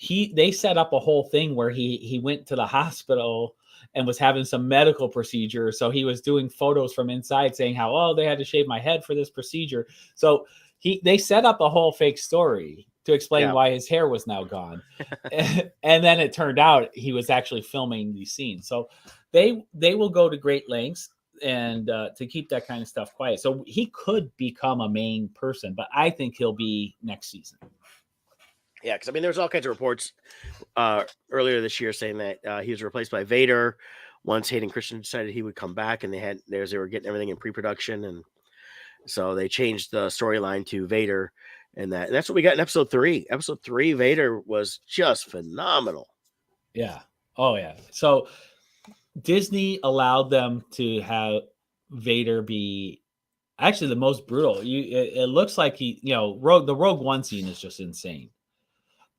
they set up a whole thing where he went to the hospital and was having some medical procedure. So he was doing photos from inside saying how, they had to shave my head for this procedure. So they set up a whole fake story to explain why his hair was now gone. And then it turned out he was actually filming these scenes. So they will go to great lengths and to keep that kind of stuff quiet. So he could become a main person, but I think he'll be next season. Yeah, because there's all kinds of reports earlier this year saying that he was replaced by Vader once Hayden Christensen decided he would come back, and they were getting everything in pre-production, and so they changed the storyline to Vader, and that's what we got in episode 3. Episode 3, Vader was just phenomenal. Yeah. Oh yeah. So Disney allowed them to have Vader be actually the most brutal. It looks like the Rogue One scene is just insane.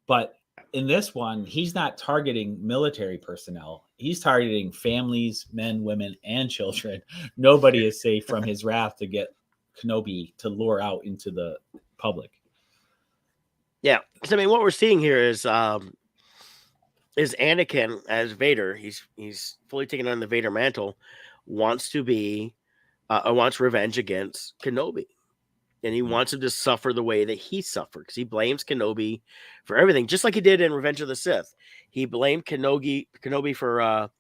But in this one, he's not targeting military personnel. He's targeting families, men, women, and children. Nobody is safe from his wrath to get Kenobi to lure out into the public. Yeah, because I mean, what we're seeing here is Anakin as Vader. He's fully taken on the Vader mantle, wants to be, wants revenge against Kenobi, and he wants him to suffer the way that he suffered because he blames Kenobi for everything, just like he did in Revenge of the Sith. He blamed Kenobi for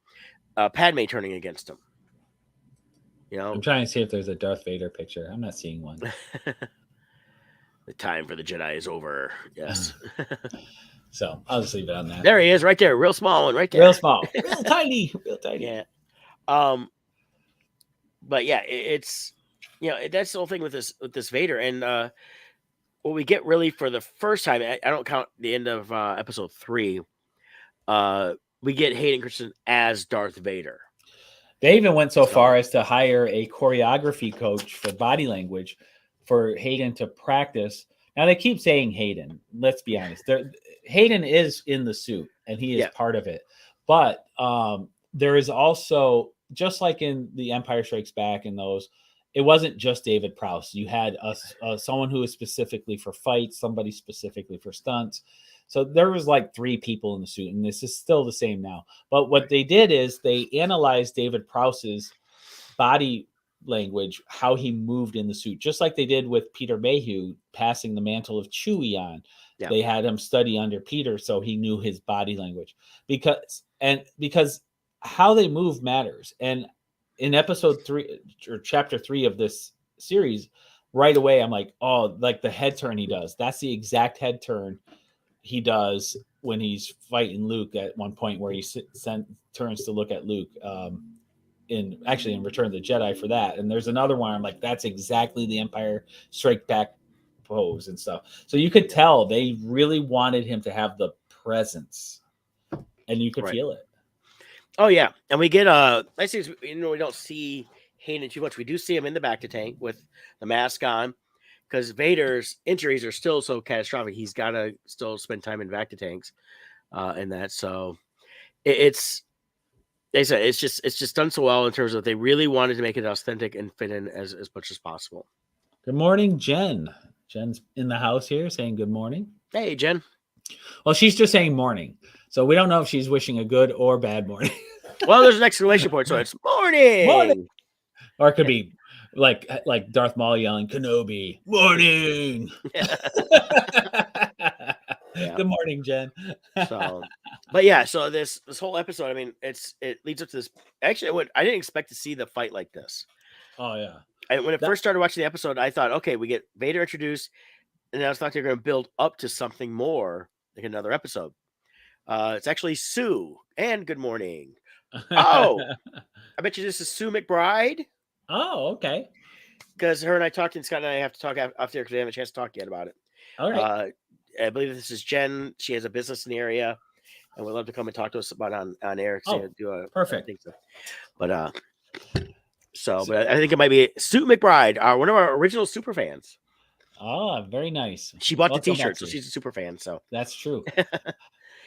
Padme turning against him. You know, I'm trying to see if there's a Darth Vader picture. I'm not seeing one. the time for the Jedi is over. Yes. So I'll just leave it on that. There he is, right there, real small one, right there, real small, real tiny, real tiny. Yeah. But yeah, it's that's the whole thing with this Vader, and what we get really for the first time, I don't count the end of episode 3. We get Hayden Christensen as Darth Vader. They even went so far as to hire a choreography coach for body language for Hayden to practice. Now they keep saying Hayden. Let's be honest. Hayden is in the suit and he is part of it. But there is also, just like in The Empire Strikes Back and those, it wasn't just David Prowse. You had someone who was specifically for fights, somebody specifically for stunts. So there was like 3 people in the suit, and this is still the same now. But what they did is they analyzed David Prowse's body language, how he moved in the suit, just like they did with Peter Mayhew passing the mantle of Chewie on. Yeah. They had him study under Peter, so he knew his body language because how they move matters. And in episode 3 or chapter 3 of this series, right away I'm like, oh, like the head turn he does. That's the exact head turn he does when he's fighting Luke at one point, where he turns to look at Luke in Return of the Jedi for that. And there's another one I'm like, that's exactly the Empire Strike Back pose and stuff. So you could tell they really wanted him to have the presence, and you could feel it. Oh yeah, and we get I see, we don't see Hayden too much. We do see him in the back to tank with the mask on, because Vader's injuries are still so catastrophic. He's got to still spend time in Bacta tanks, and that. So it's just done so well in terms of they really wanted to make it authentic and fit in as much as possible. Good morning, Jen. Jen's in the house here saying good morning. Hey, Jen. Well, she's just saying morning, so we don't know if she's wishing a good or bad morning. Well, there's an exclamation point, so it's morning. Morning. Or it could be like Darth Maul yelling Kenobi, morning. Good morning, Jen. So this whole episode, I mean, it leads up to this. Actually, I didn't expect to see the fight like this. Oh yeah. When I first started watching the episode, I thought, okay, we get Vader introduced, and I thought they're going to build up to something more, like another episode. It's actually Sue, and good morning. Oh, I bet you this is Sue McBride. Oh, okay. Because her and I talked, and Scott and I have to talk after because we haven't a chance to talk yet about it. All right. I believe this is Jen. She has a business in the area, and would love to come and talk to us about on air. Perfect. But I think it might be Sue McBride, one of our original super fans. Oh, very nice. She bought the T-shirt, so she's a super fan. So that's true.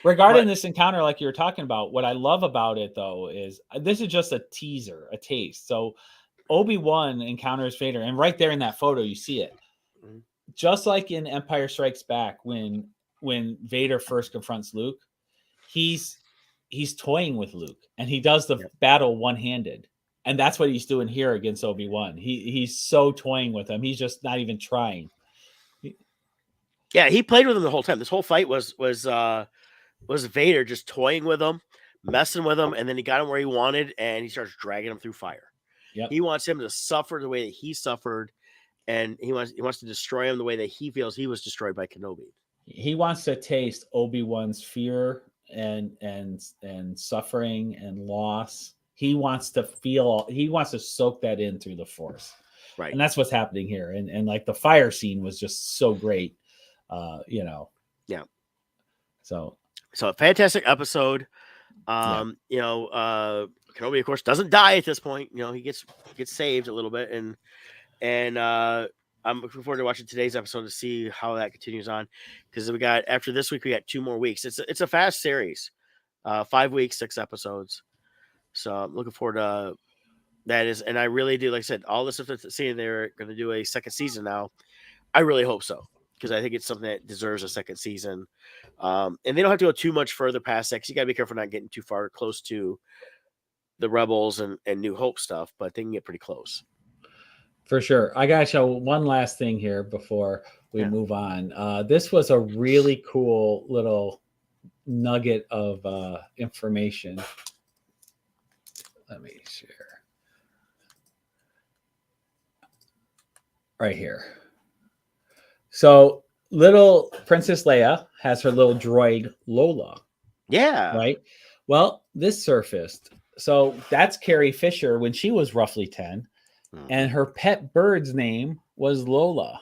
Regarding this encounter, like you were talking about, what I love about it, though, is this is just a teaser, a taste. So Obi-Wan encounters Vader, and right there in that photo, you see it. Mm-hmm. Just like in Empire Strikes Back, when Vader first confronts Luke, he's toying with Luke, and he does the battle one-handed. And that's what he's doing here against Obi-Wan. He's so toying with him. He's just not even trying. Yeah, he played with him the whole time. This whole fight was Vader just toying with him, messing with him, and then he got him where he wanted, and he starts dragging him through fire. Yep. He wants him to suffer the way that he suffered, and he wants to destroy him the way that he feels he was destroyed by Kenobi. He wants to taste Obi-Wan's fear and suffering and loss. He wants to soak that in through the Force. Right. And that's what's happening here. And like the fire scene was just so great. Yeah. So a fantastic episode. Kenobi, of course, doesn't die at this point. He gets saved a little bit, and I'm looking forward to watching today's episode to see how that continues on, because after this week we got 2 more weeks. It's a fast series, 5 weeks, 6 episodes. So I'm looking forward to That is, and I really do. Like I said, all the stuff that's saying they're going to do a second season now. I really hope so, because I think it's something that deserves a second season. And they don't have to go too much further past that, because you got to be careful not getting too far close to the Rebels and New Hope stuff, but they can get pretty close. For sure. I got to show one last thing here before we Yeah. move on. This was a really cool little nugget of information. Let me share. Right here. So, little Princess Leia has her little droid Lola, Yeah. right? Well, this surfaced. So, that's Carrie Fisher when she was roughly 10. And her pet bird's name was Lola.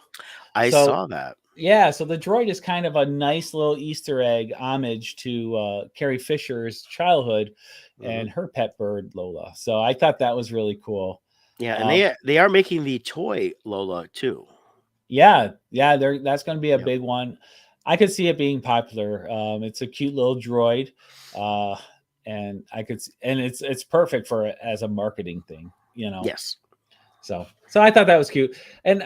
I saw that. Yeah, so the droid is kind of a nice little Easter egg homage to Carrie Fisher's childhood and her pet bird Lola. So I thought that was really cool. Yeah, and they are making the toy Lola too. Yeah, that's going to be a big one. I could see it being popular. It's a cute little droid, and it's perfect for as a marketing thing. Yes. So I thought that was cute, and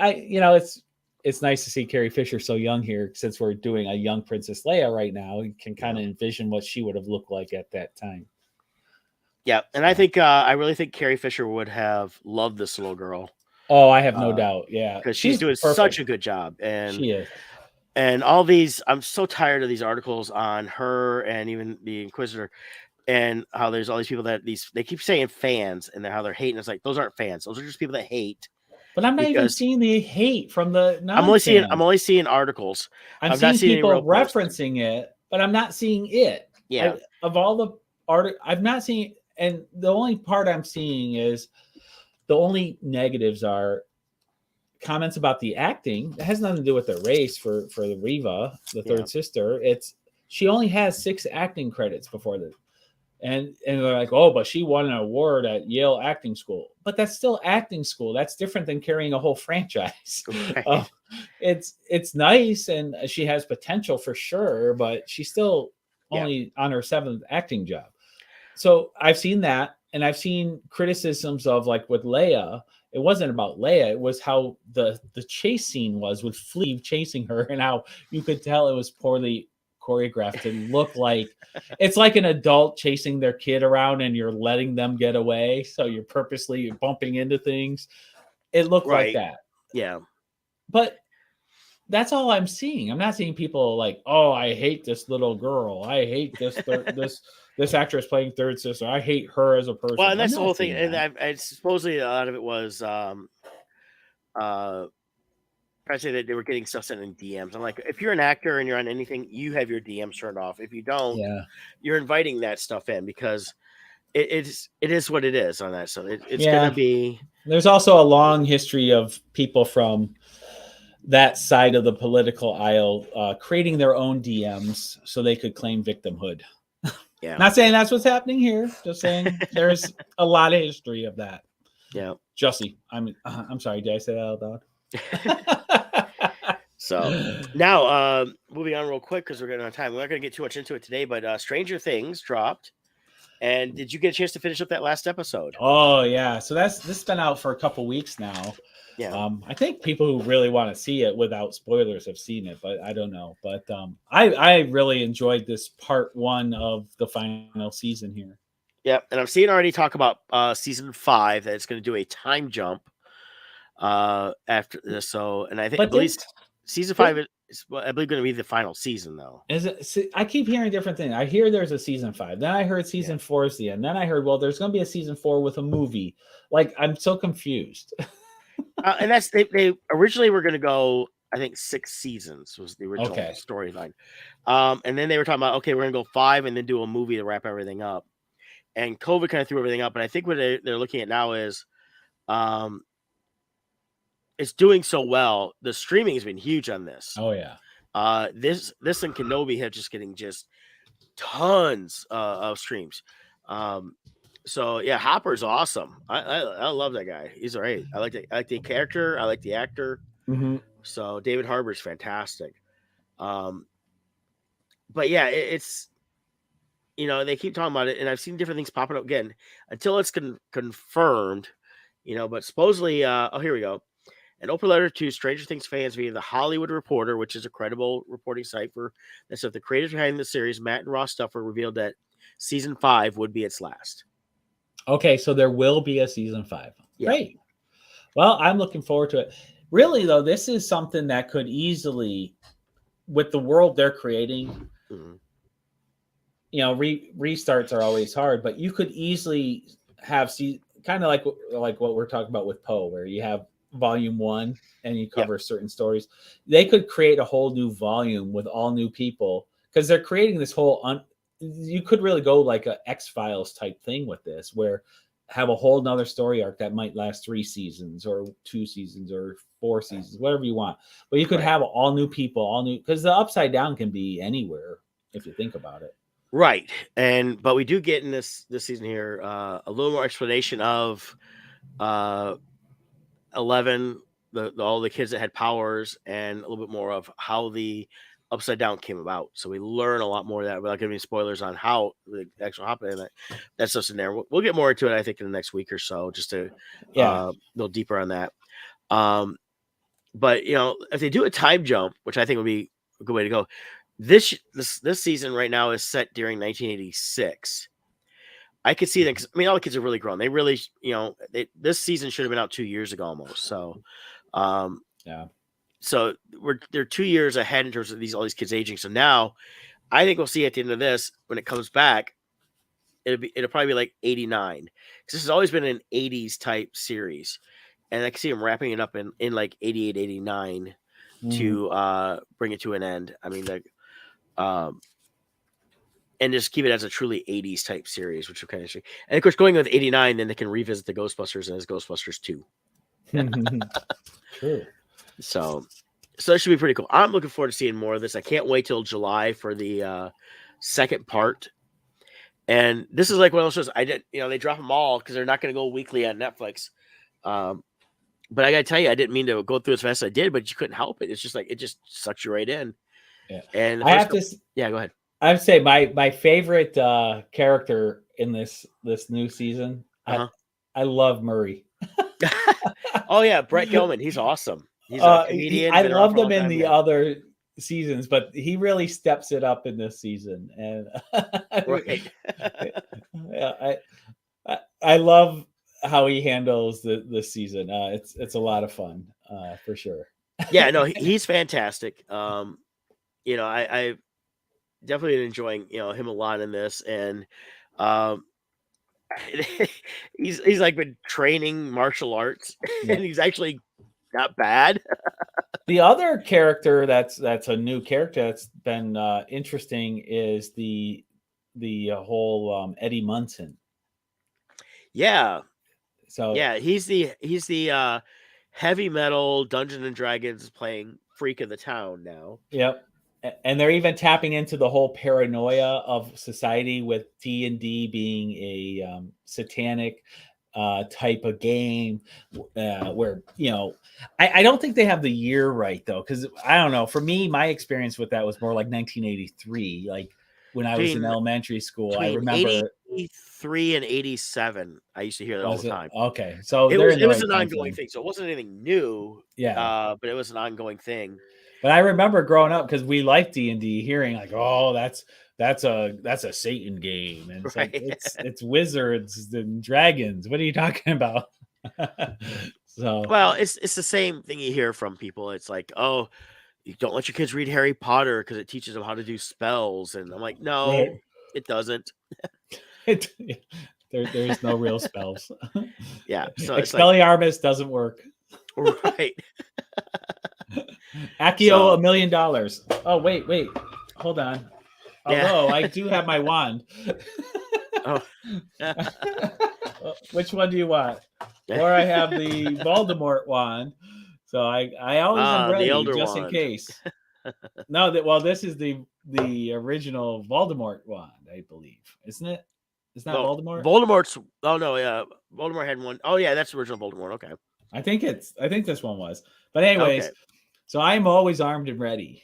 it's nice to see Carrie Fisher so young here, since we're doing a young Princess Leia right now. You can kind of envision what she would have looked like at that time. Yeah, and I think I really think Carrie Fisher would have loved this little girl. Oh, I have no doubt. Yeah, because she's doing such a good job, and she is. And all these, I'm so tired of these articles on her and even the Inquisitor, and how there's all these people that they keep saying fans, and how they're hating. It's like, those aren't fans; those are just people that hate. But I'm not even seeing the hate from the non-fans. I'm only seeing articles. I'm seeing people referencing it, but I'm not seeing it. Yeah. Of all the art, I'm not seeing, and the only part I'm seeing is the only negatives are comments about the acting. It has nothing to do with the race for the Reva, the third sister. It's she only has 6 acting credits before the. And they're like, oh, but she won an award at Yale Acting School. But that's still acting school. That's different than carrying a whole franchise. Right. It's nice, and she has potential for sure, but she's still only on her 7th acting job. So I've seen that, and I've seen criticisms of, like with Leia, it wasn't about Leia. It was how the chase scene was with Flea chasing her, and how you could tell it was poorly choreographed to look like it's like an adult chasing their kid around and you're letting them get away, so you're purposely bumping into things. It looked like that. Yeah, but that's all I'm seeing. I'm not seeing people like, oh, I hate this little girl, I hate this this actress playing third sister, I hate her as a person. Well, and that's the whole thing. And I supposedly a lot of it was I say that they were getting stuff sent in DMs. I'm like, if you're an actor and you're on anything, you have your DMs turned off. If you don't, you're inviting that stuff in, because it is what it is on that. So it's gonna be. There's also a long history of people from that side of the political aisle creating their own DMs so they could claim victimhood. Yeah, not saying that's what's happening here. Just saying there's a lot of history of that. Yeah, Jussie, I'm sorry. Did I say that out loud? So now moving on real quick, because we're getting out of time. We're not going to get too much into it today, but Stranger Things dropped. And did you get a chance to finish up that last episode? Oh yeah, so this has been out for a couple weeks now. Yeah, I think people who really want to see it without spoilers have seen it, but I don't know. But I really enjoyed this part 1 of the final season here. Yeah, and I'm seeing already talk about season 5, that it's going to do a time jump after this. So, and I think at least season 5 is, I believe, going to be the final season, though. Is it? See, I keep hearing different things. I hear there's a season 5. Then I heard season 4 is the end. Then I heard, well, there's going to be a season 4 with a movie. Like, I'm so confused. And that's they originally were going to go, I think 6 seasons was the original storyline. And then they were talking about, okay, we're going to go 5 and then do a movie to wrap everything up. And COVID kind of threw everything up. And I think what they're looking at now is it's doing so well. The streaming has been huge on this. Oh, yeah. This and Kenobi have just getting tons of streams. So yeah, Hopper's awesome. I love that guy. He's all right. I like the character. I like the actor. Mm-hmm. So David Harbour's fantastic. But yeah, it's they keep talking about it, and I've seen different things popping up again until it's confirmed. But supposedly, here we go. An open letter to Stranger Things fans via the Hollywood Reporter, which is a credible reporting site for this. Of the creators behind the series, Matt and Ross Stuffer, revealed that season 5 would be its last. Okay, so there will be a season 5. Yeah. Great. Well, I'm looking forward to it. Really, though, this is something that could easily, with the world they're creating, Mhm. Restarts are always hard, but you could easily have kind of like what we're talking about with Poe, where you have volume 1 and you cover certain stories. They could create a whole new volume with all new people because they're creating this whole. You could really go like a X-Files type thing with this, where have a whole nother story arc that might last 3 seasons or 2 seasons or 4 seasons, whatever you want. But you could have all new people, all new, because the Upside Down can be anywhere if you think about it. Right. But we do get in this season here a little more explanation of 11, all the kids that had powers, and a little bit more of how the Upside Down came about. So we learn a lot more of that without giving spoilers on how the actual happened. That's just in there. We'll get more into it, I think, in the next week or so, just to go deeper on that. But if they do a time jump, which I think would be a good way to go, this season right now is set during 1986. I could see that because all the kids are really grown. They really, this season should have been out 2 years ago almost. So, So they're 2 years ahead in terms of all these kids aging. So now, I think we'll see at the end of this when it comes back, it'll probably be like 89 because this has always been an 80s type series, and I can see them wrapping it up in like 88, 89 to bring it to an end. I mean, and just keep it as a truly 80s type series, which is kind of interesting. And of course, going with 89, then they can revisit the Ghostbusters as Ghostbusters 2. True. So it should be pretty cool. I'm looking forward to seeing more of this. I can't wait till July for the second part. And this is like one of those shows I did, they drop them all because they're not going to go weekly on Netflix. But I got to tell you, I didn't mean to go through as fast as I did, but you couldn't help it. It's just like, it just sucks you right in. Yeah. And I have to, go ahead. I would say my favorite character in this new season, I love Murray. Oh yeah, Brett Gilman. He's awesome. He's a comedian. I loved him in the other seasons, but he really steps it up in this season. And I love how he handles this season. It's a lot of fun for sure. Yeah, no, he's fantastic. I definitely been enjoying him a lot in this, and he's like been training martial arts, and he's actually not bad. The other character that's a new character that's been interesting is the whole Eddie Munson. Yeah. So yeah, he's the heavy metal Dungeons and Dragons playing freak of the town now. Yep. And they're even tapping into the whole paranoia of society with D&D being a satanic type of game where, I don't think they have the year right, though, because I don't know. For me, my experience with that was more like 1983, like when I was in elementary school. I remember 83 and 87. I used to hear that all the time. Okay. So it was an ongoing thing. So it wasn't anything new. Yeah. But it was an ongoing thing. But I remember growing up because we liked D&D, hearing like, "Oh, that's a Satan game," and it's like it's wizards and dragons. What are you talking about? So well, it's the same thing you hear from people. It's like, oh, you don't let your kids read Harry Potter because it teaches them how to do spells, and I'm like, no, it doesn't. There's no real spells. Yeah, so Expelliarmus doesn't work. Right. Accio $1 million. Oh, wait, hold on. Although I do have my wand. Oh. Which one do you want? Or I have the Voldemort wand. So I always am ready just in case. No, this is the original Voldemort wand, I believe, isn't it? It's not Voldemort. Voldemort's. Oh no, yeah, Voldemort had one. Oh yeah, that's the original Voldemort. Okay. I think this one was. But anyways, so I'm always armed and ready.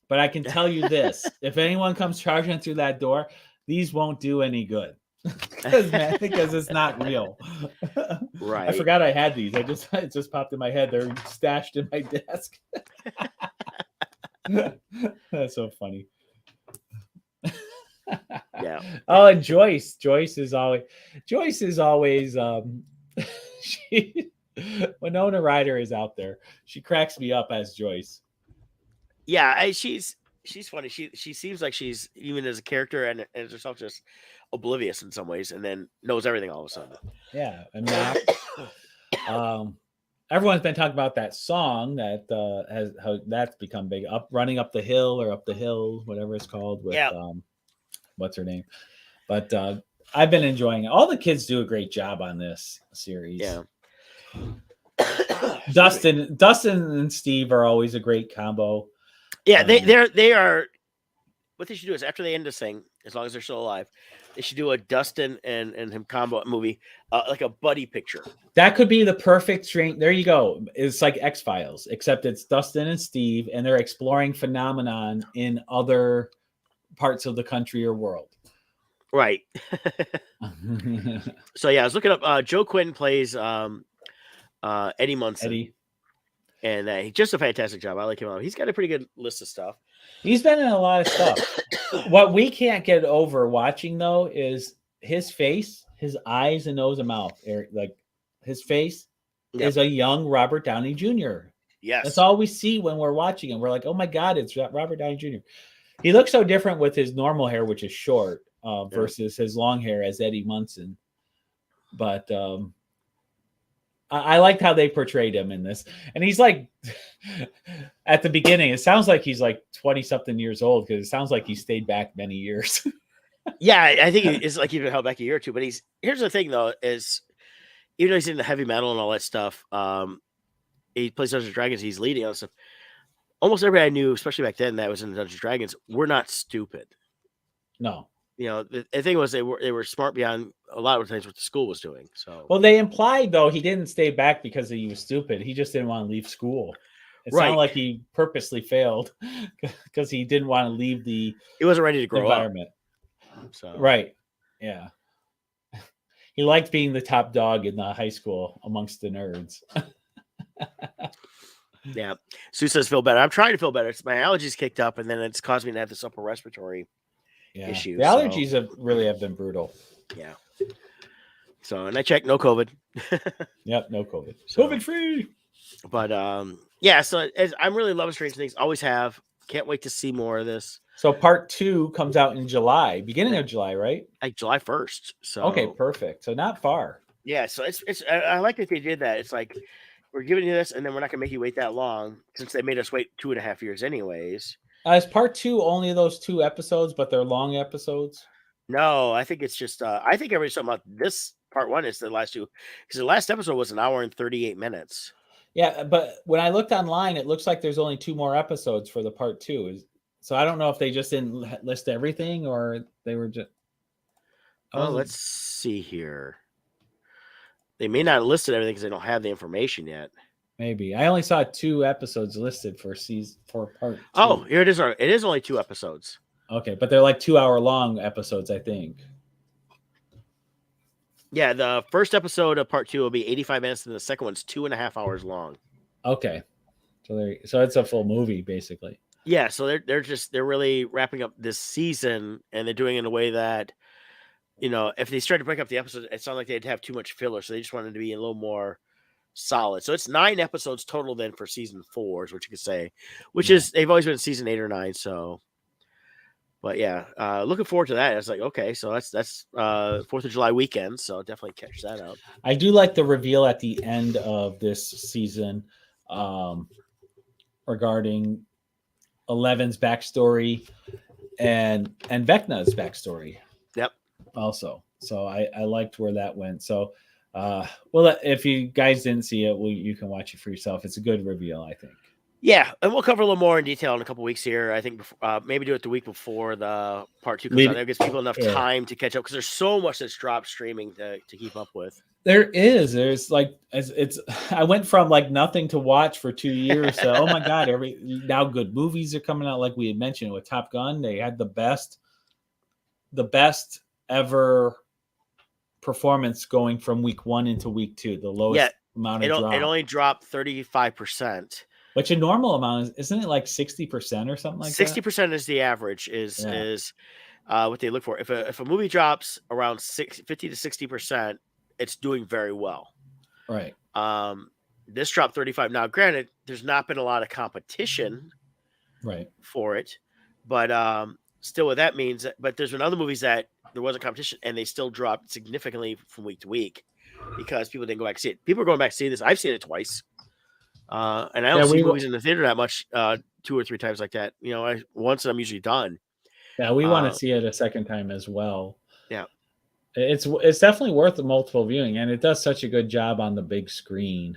But I can tell you this: if anyone comes charging through that door, these won't do any good. because it's not real. Right. I forgot I had these. It just popped in my head. They're stashed in my desk. That's so funny. Yeah. Oh, and Joyce. Joyce is always she Winona Ryder is out there. She cracks me up as Joyce. Yeah, she's funny. She seems like she's, even as a character and as herself, just oblivious in some ways, and then knows everything all of a sudden. Yeah, and Max. Everyone's been talking about that song that has how that's become big. Running up the hill or up the hill, whatever it's called. With Yeah. What's her name? But I've been enjoying it. All the kids do a great job on this series. Yeah. Dustin and Steve are always a great combo. Yeah, they are. What they should do is, after they end this thing, as long as they're still alive, they should do a Dustin and him combo movie, like a buddy picture. That could be the perfect string. There you go. It's like X-Files, except it's Dustin and Steve, and they're exploring phenomenon in other parts of the country or world. Right. So yeah, I was looking up. Joe Quinn plays Eddie Munson. Eddie. And he's just a fantastic job. I like him. He's got a pretty good list of stuff. He's been in a lot of stuff. What we can't get over watching, though, is his face, his eyes and nose and mouth. Like his face is a young Robert Downey Jr. Yes. That's all we see when we're watching him. We're like, oh my God, it's Robert Downey Jr. He looks so different with his normal hair, which is short, versus his long hair as Eddie Munson. But I liked how they portrayed him in this. And he's like, at the beginning, it sounds like he's like 20-something years old, because it sounds like he stayed back many years. Yeah, I think it's like he's been held back a year or two. But here's the thing, though, is even though he's in the heavy metal and all that stuff, he plays Dungeons and Dragons, he's leading on stuff. Almost everybody I knew, especially back then, that was in Dungeons and Dragons, were not stupid. No. You know, the thing was they were smart beyond a lot of things what the school was doing. So, well, they implied, though, he didn't stay back because he was stupid. He just didn't want to leave school. It sounded like he purposely failed because he didn't want to leave the he wasn't ready to grow environment. Up. So. Right. Yeah. He liked being the top dog in the high school amongst the nerds. Yeah. Sue says feel better. I'm trying to feel better. It's my allergies kicked up, and then it's caused me to have this upper respiratory issue. The allergies have been brutal. Yeah. So, and I checked, no COVID. Yep, no COVID. So, COVID free. But yeah, so I'm really loving Stranger Things. Always have. Can't wait to see more of this. So part 2 comes out in July, beginning of July, right? Like July 1st. So okay, perfect. So not far. Yeah, so it's I like that they did that. It's like, we're giving you this, and then we're not gonna make you wait that long, since they made us wait 2.5 years anyways. Is part 2 only those 2 episodes, but they're long episodes? No, I think it's just I think everybody's talking about this part 1 is the last 2, because the last episode was 1 hour and 38 minutes. Yeah, but when I looked online, it looks like there's only 2 more episodes for the part 2. So I don't know if they just didn't list everything, or they were just. Oh, let's see here. They may not have listed everything because they don't have the information yet. Maybe I only saw 2 episodes listed for part 2. Oh, here it is. It is only 2 episodes. Okay, but they're like 2-hour long episodes, I think. Yeah, the first episode of part 2 will be 85 minutes, and the second one's 2.5 hours long. Okay, so it's a full movie basically. Yeah, so they're really wrapping up this season, and they're doing it in a way that, you know, if they start to break up the episodes, it sounds like they'd have too much filler, so they just wanted to be a little more solid. So it's 9 episodes total then for season 4 is what you could say, which is, they've always been season 8 or 9. So, but yeah, looking forward to that. It's like, okay, so that's 4th of July weekend, so definitely catch that up. I do like the reveal at the end of this season regarding Eleven's backstory and Vecna's backstory. Yep. Also, so I liked where that went. So, well, if you guys didn't see it, you can watch it for yourself. It's a good reveal, I think. Yeah, and we'll cover a little more in detail in a couple weeks here. I think maybe do it the week before the part 2 comes out. That gives people enough time to catch up, because there's so much that's dropped streaming to keep up with. There's like it's I went from like nothing to watch for 2 years to oh my God, now good movies are coming out, like we had mentioned with Top Gun. They had the best ever performance going from week 1 into week 2, the lowest amount of drop. It only dropped 35%. Which a normal amount isn't it like 60% or something like that? 60% is the average. Is what they look for. If a movie drops around 50 to 60%, it's doing very well. Right. This dropped 35. Now, granted, there's not been a lot of competition, right, for it, but still, what that means. But there's been other movies that there wasn't competition, and they still dropped significantly from week to week because people didn't go back to see it. People are going back to see this. I've seen it twice. And I don't see movies in the theater that much, 2 or 3 times like that. Once I'm usually done. Yeah, we want to see it a second time as well. Yeah, it's definitely worth a multiple viewing, and it does such a good job on the big screen.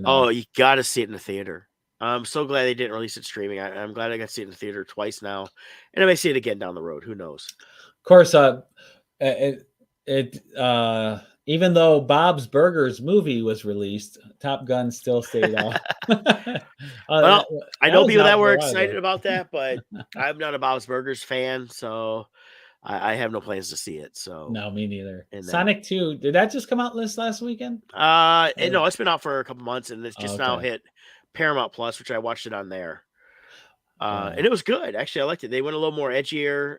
Oh, you got to see it in the theater. I'm so glad they didn't release it streaming. I'm glad I got to see it in the theater twice now, and I may see it again down the road. Who knows? Of course, even though Bob's Burgers movie was released, Top Gun still stayed off. Well, I know people that were excited about that, but I'm not a Bob's Burgers fan, so I have no plans to see it. So no, me neither. Sonic 2, did that just come out this last weekend? No, it's been out for a couple months, and it's just now hit Paramount Plus, which I watched it on there. And it was good. Actually, I liked it. They went a little more edgier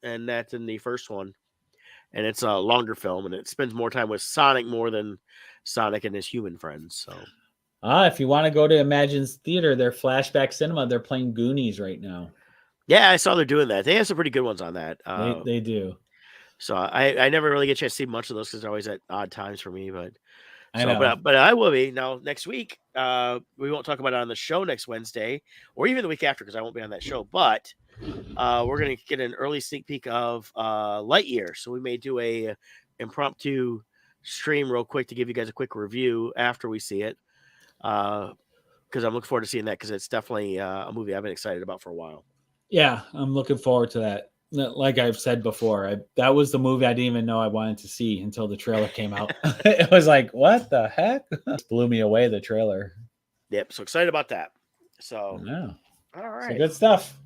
and that than the first one. And it's a longer film, and it spends more time with Sonic more than Sonic and his human friends. So, if you want to go to Imagine's Theater, their Flashback Cinema, they're playing Goonies right now. Yeah, I saw they're doing that. They have some pretty good ones on that. They do. So I never really get a chance to see much of those because they're always at odd times for me. But I will be now next week. We won't talk about it on the show next Wednesday or even the week after because I won't be on that show. But we're going to get an early sneak peek of Lightyear. So we may do a impromptu stream real quick to give you guys a quick review after we see it. Because I'm looking forward to seeing that because it's definitely a movie I've been excited about for a while. Yeah, I'm looking forward to that. Like I've said before, that was the movie I didn't even know I wanted to see until the trailer came out. It was like, what the heck? It blew me away, the trailer. Yep, so excited about that. So, yeah. All right. So good stuff.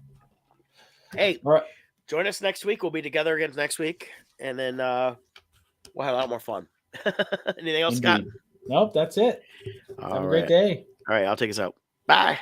Hey, all right. Join us next week. We'll be together again next week, and then we'll have a lot more fun. Anything else, Scott? Nope, that's it. Have a great day. All right, I'll take us out. Bye.